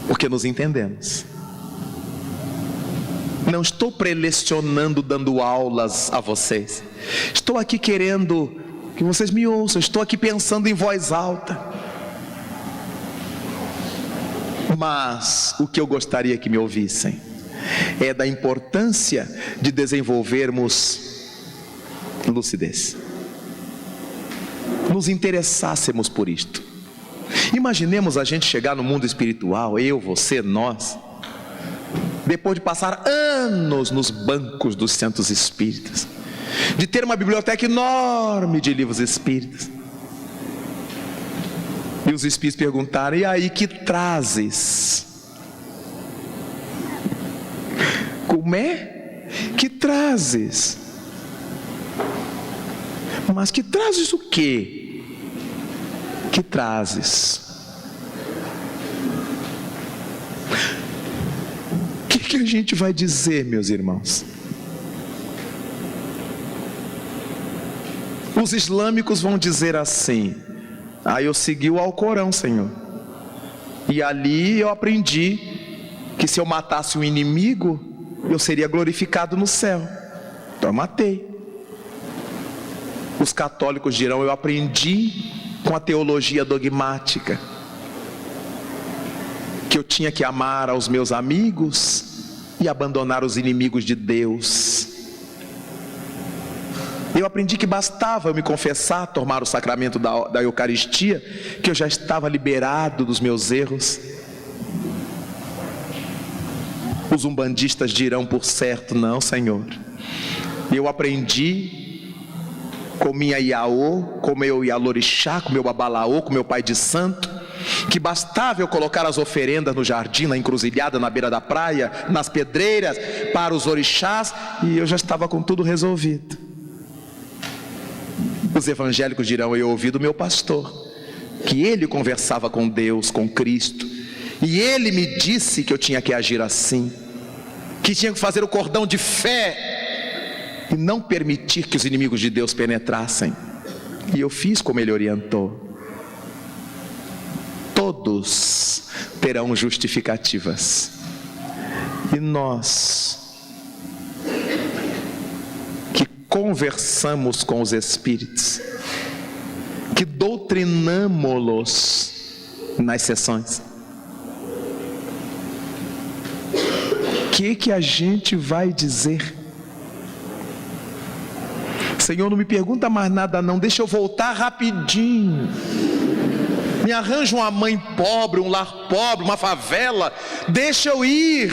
porque nos entendemos. Não estou prelecionando, dando aulas a vocês. Estou aqui querendo que vocês me ouçam. Estou aqui pensando em voz alta. Mas o que eu gostaria que me ouvissem é da importância de desenvolvermos lucidez, nos interessássemos por isto. Imaginemos a gente chegar no mundo espiritual, eu, você, nós, depois de passar anos nos bancos dos centros espíritas, de ter uma biblioteca enorme de livros espíritas, e os espíritos perguntarem: e aí, que trazes? Como é? Que trazes? Mas que trazes o quê? Que trazes? O que a gente vai dizer, meus irmãos? Os islâmicos vão dizer assim: eu segui o Alcorão, Senhor, e ali eu aprendi que se eu matasse um inimigo, eu seria glorificado no céu. Então eu matei. Os católicos dirão: eu aprendi com a teologia dogmática que eu tinha que amar aos meus amigos e abandonar os inimigos de Deus. Eu aprendi que bastava eu me confessar, tomar o sacramento da Eucaristia, que eu já estava liberado dos meus erros. Os umbandistas dirão, por certo: não, Senhor, eu aprendi com minha Iaô, com meu Ialorixá, com meu Babalaô, com meu pai de santo, que bastava eu colocar as oferendas no jardim, na encruzilhada, na beira da praia, nas pedreiras, para os orixás, e eu já estava com tudo resolvido. Os evangélicos dirão: eu ouvi do meu pastor que ele conversava com Deus, com Cristo, e ele me disse que eu tinha que agir assim, que tinha que fazer o cordão de fé e não permitir que os inimigos de Deus penetrassem. E eu fiz como ele orientou. Todos terão justificativas. E nós, que conversamos com os espíritos, que doutrinamo-los nas sessões, que a gente vai dizer? Senhor, não me pergunta mais nada não, deixa eu voltar rapidinho. Me arranja uma mãe pobre, um lar pobre, uma favela, deixa eu ir.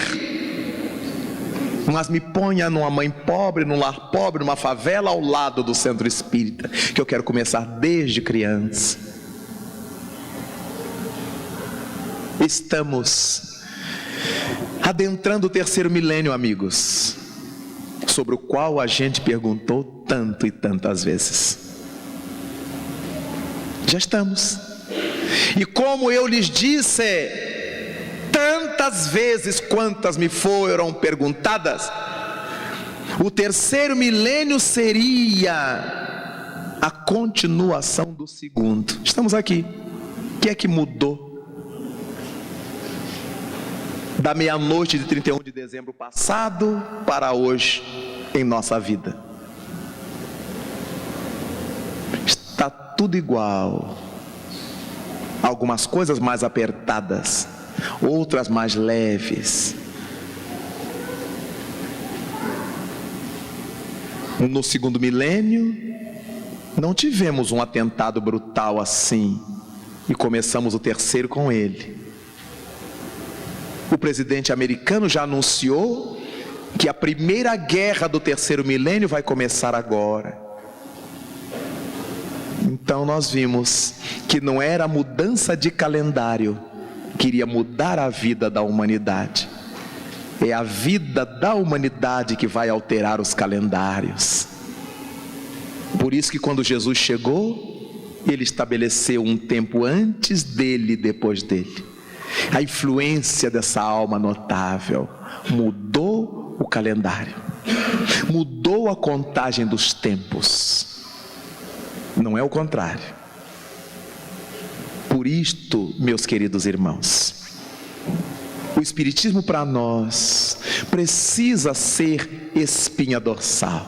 Mas me ponha numa mãe pobre, num lar pobre, numa favela ao lado do centro espírita, que eu quero começar desde criança. Estamos adentrando o terceiro milênio, amigos, sobre o qual a gente perguntou tanto e tantas vezes. Já estamos. E como eu lhes disse, tantas vezes quantas me foram perguntadas, o terceiro milênio seria a continuação do segundo. Estamos aqui. O que é que mudou da meia-noite de 31 de dezembro passado para hoje em nossa vida? Está tudo igual. Algumas coisas mais apertadas, outras mais leves. No segundo milênio, não tivemos um atentado brutal assim, e começamos o terceiro com ele. O presidente americano já anunciou que a primeira guerra do terceiro milênio vai começar agora. Então nós vimos que não era a mudança de calendário que iria mudar a vida da humanidade. É a vida da humanidade que vai alterar os calendários. Por isso que quando Jesus chegou, ele estabeleceu um tempo antes dele e depois dele. A influência dessa alma notável mudou o calendário, mudou a contagem dos tempos. Não é o contrário. Por isto, meus queridos irmãos, o Espiritismo para nós precisa ser espinha dorsal,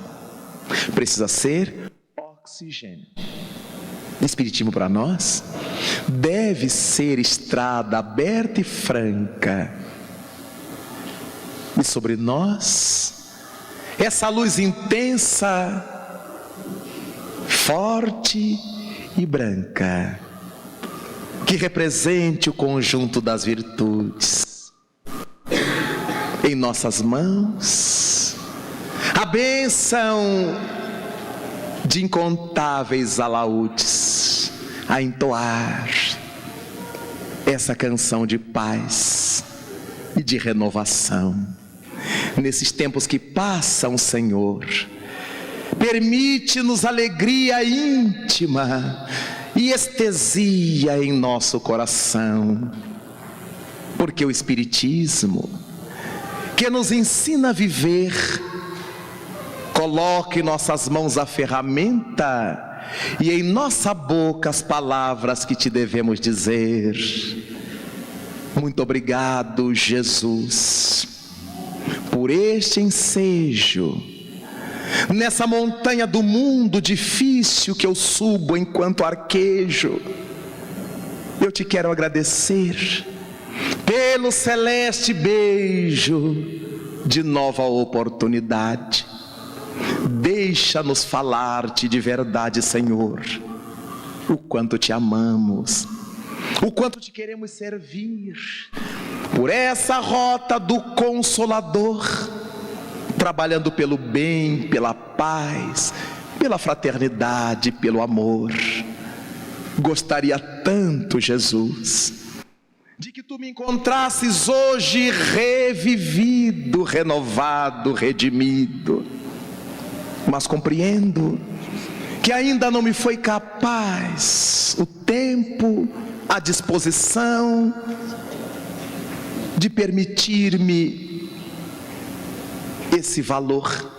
precisa ser oxigênio. O Espiritismo para nós deve ser estrada aberta e franca, e sobre nós essa luz intensa, forte e branca, que represente o conjunto das virtudes. Em nossas mãos, a bênção de incontáveis alaúdes a entoar essa canção de paz e de renovação. Nesses tempos que passam, Senhor, permite-nos alegria íntima e estesia em nosso coração, porque o Espiritismo, que nos ensina a viver, coloque em nossas mãos a ferramenta e em nossa boca as palavras que te devemos dizer. Muito obrigado, Jesus, por este ensejo nessa montanha do mundo difícil que eu subo enquanto arquejo. Eu te quero agradecer pelo celeste beijo de nova oportunidade. Deixa-nos falar-te de verdade, Senhor, o quanto te amamos, o quanto te queremos servir, por essa rota do Consolador, trabalhando pelo bem, pela paz, pela fraternidade, pelo amor. Gostaria tanto, Jesus, de que tu me encontrasses hoje revivido, renovado, redimido. Mas compreendo que ainda não me foi capaz o tempo, a disposição de permitir-me esse valor.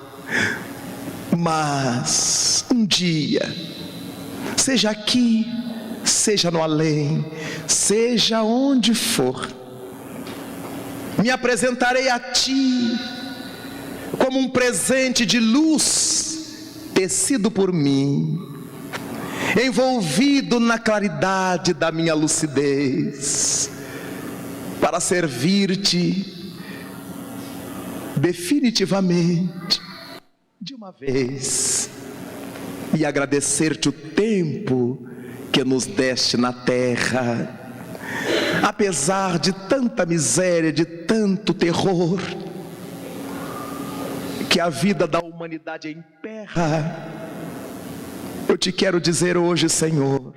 Mas um dia, seja aqui, seja no além, seja onde for, me apresentarei a ti como um presente de luz tecido por mim, envolvido na claridade da minha lucidez, para servir-te definitivamente, de uma vez, e agradecer-te o tempo que nos deste na terra, apesar de tanta miséria, de tanto terror que a vida da humanidade emperra. Eu te quero dizer hoje, Senhor,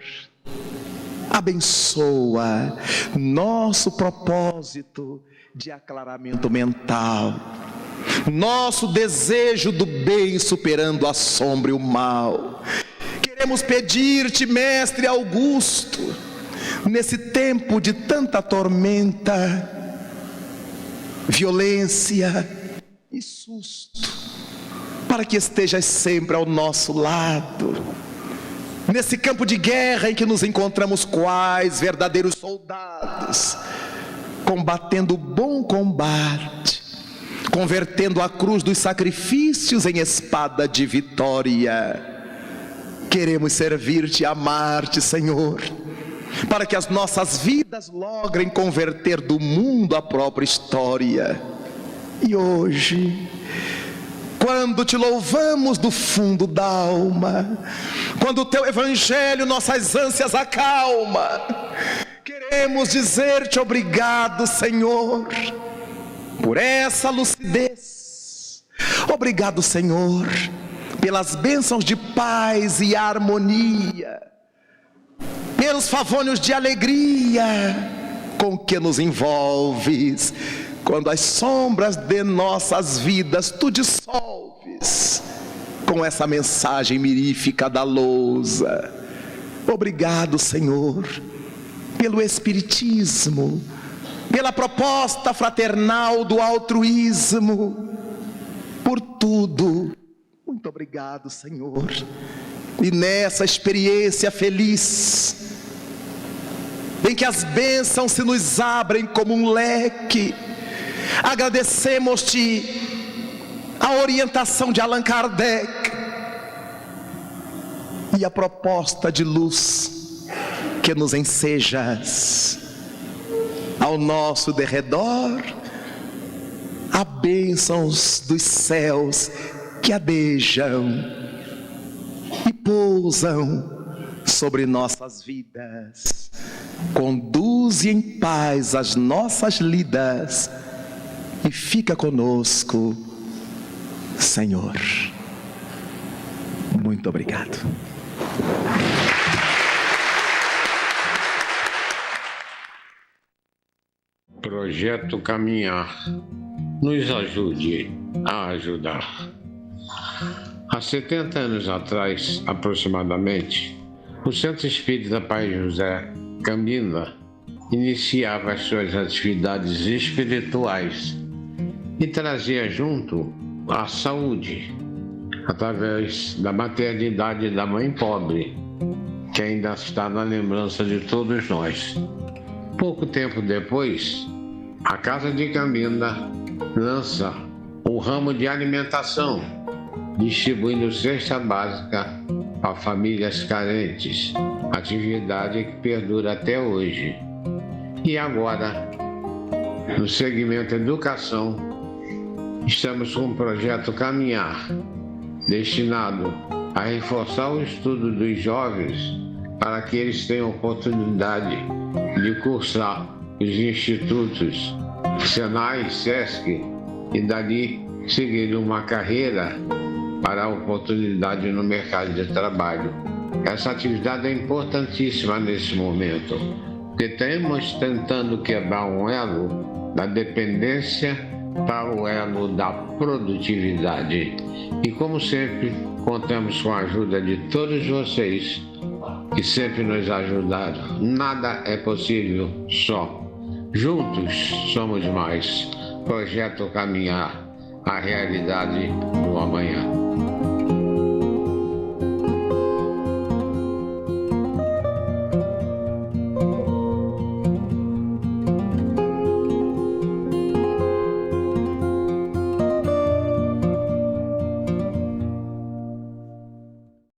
abençoa nosso propósito de aclaramento mental, nosso desejo do bem superando a sombra e o mal. Queremos pedir-te, Mestre Augusto, nesse tempo de tanta tormenta, violência e susto, para que estejas sempre ao nosso lado, nesse campo de guerra em que nos encontramos quais verdadeiros soldados, combatendo o bom combate, convertendo a cruz dos sacrifícios em espada de vitória. Queremos servir-te e amar-te, Senhor, para que as nossas vidas logrem converter do mundo a própria história. E hoje, quando te louvamos do fundo da alma, quando o teu evangelho nossas ânsias acalma, queremos dizer-te obrigado, Senhor, por essa lucidez. Obrigado, Senhor, pelas bênçãos de paz e harmonia, pelos favônios de alegria com que nos envolves, quando as sombras de nossas vidas tu dissolves com essa mensagem mirífica da lousa. Obrigado, Senhor, pelo Espiritismo, pela proposta fraternal do altruísmo, por tudo. Muito obrigado, Senhor. E nessa experiência feliz, em que as bênçãos se nos abrem como um leque, agradecemos-te a orientação de Allan Kardec e a proposta de luz que nos ensejas. Ao nosso derredor há bênçãos dos céus que adejam e pousam sobre nossas vidas. Conduze em paz as nossas lidas e fica conosco, Senhor. Muito obrigado. Projeto Caminhar. Nos ajude a ajudar. Há 70 anos atrás, aproximadamente, o Centro Espírita Pai José Cambinda iniciava as suas atividades espirituais e trazia junto a saúde, através da maternidade da mãe pobre, que ainda está na lembrança de todos nós. Pouco tempo depois, a Casa de Cambinda lança o ramo de alimentação, distribuindo cesta básica a famílias carentes, atividade que perdura até hoje. E agora, no segmento educação, estamos com o projeto Caminhar, destinado a reforçar o estudo dos jovens para que eles tenham oportunidade de cursar os institutos Senai, Sesc e dali seguir uma carreira para a oportunidade no mercado de trabalho. Essa atividade é importantíssima nesse momento, porque estamos tentando quebrar um elo da dependência para o elo da produtividade. E como sempre, contamos com a ajuda de todos vocês que sempre nos ajudaram. Nada é possível só. Juntos somos mais. Projeto Caminhar, a realidade do amanhã.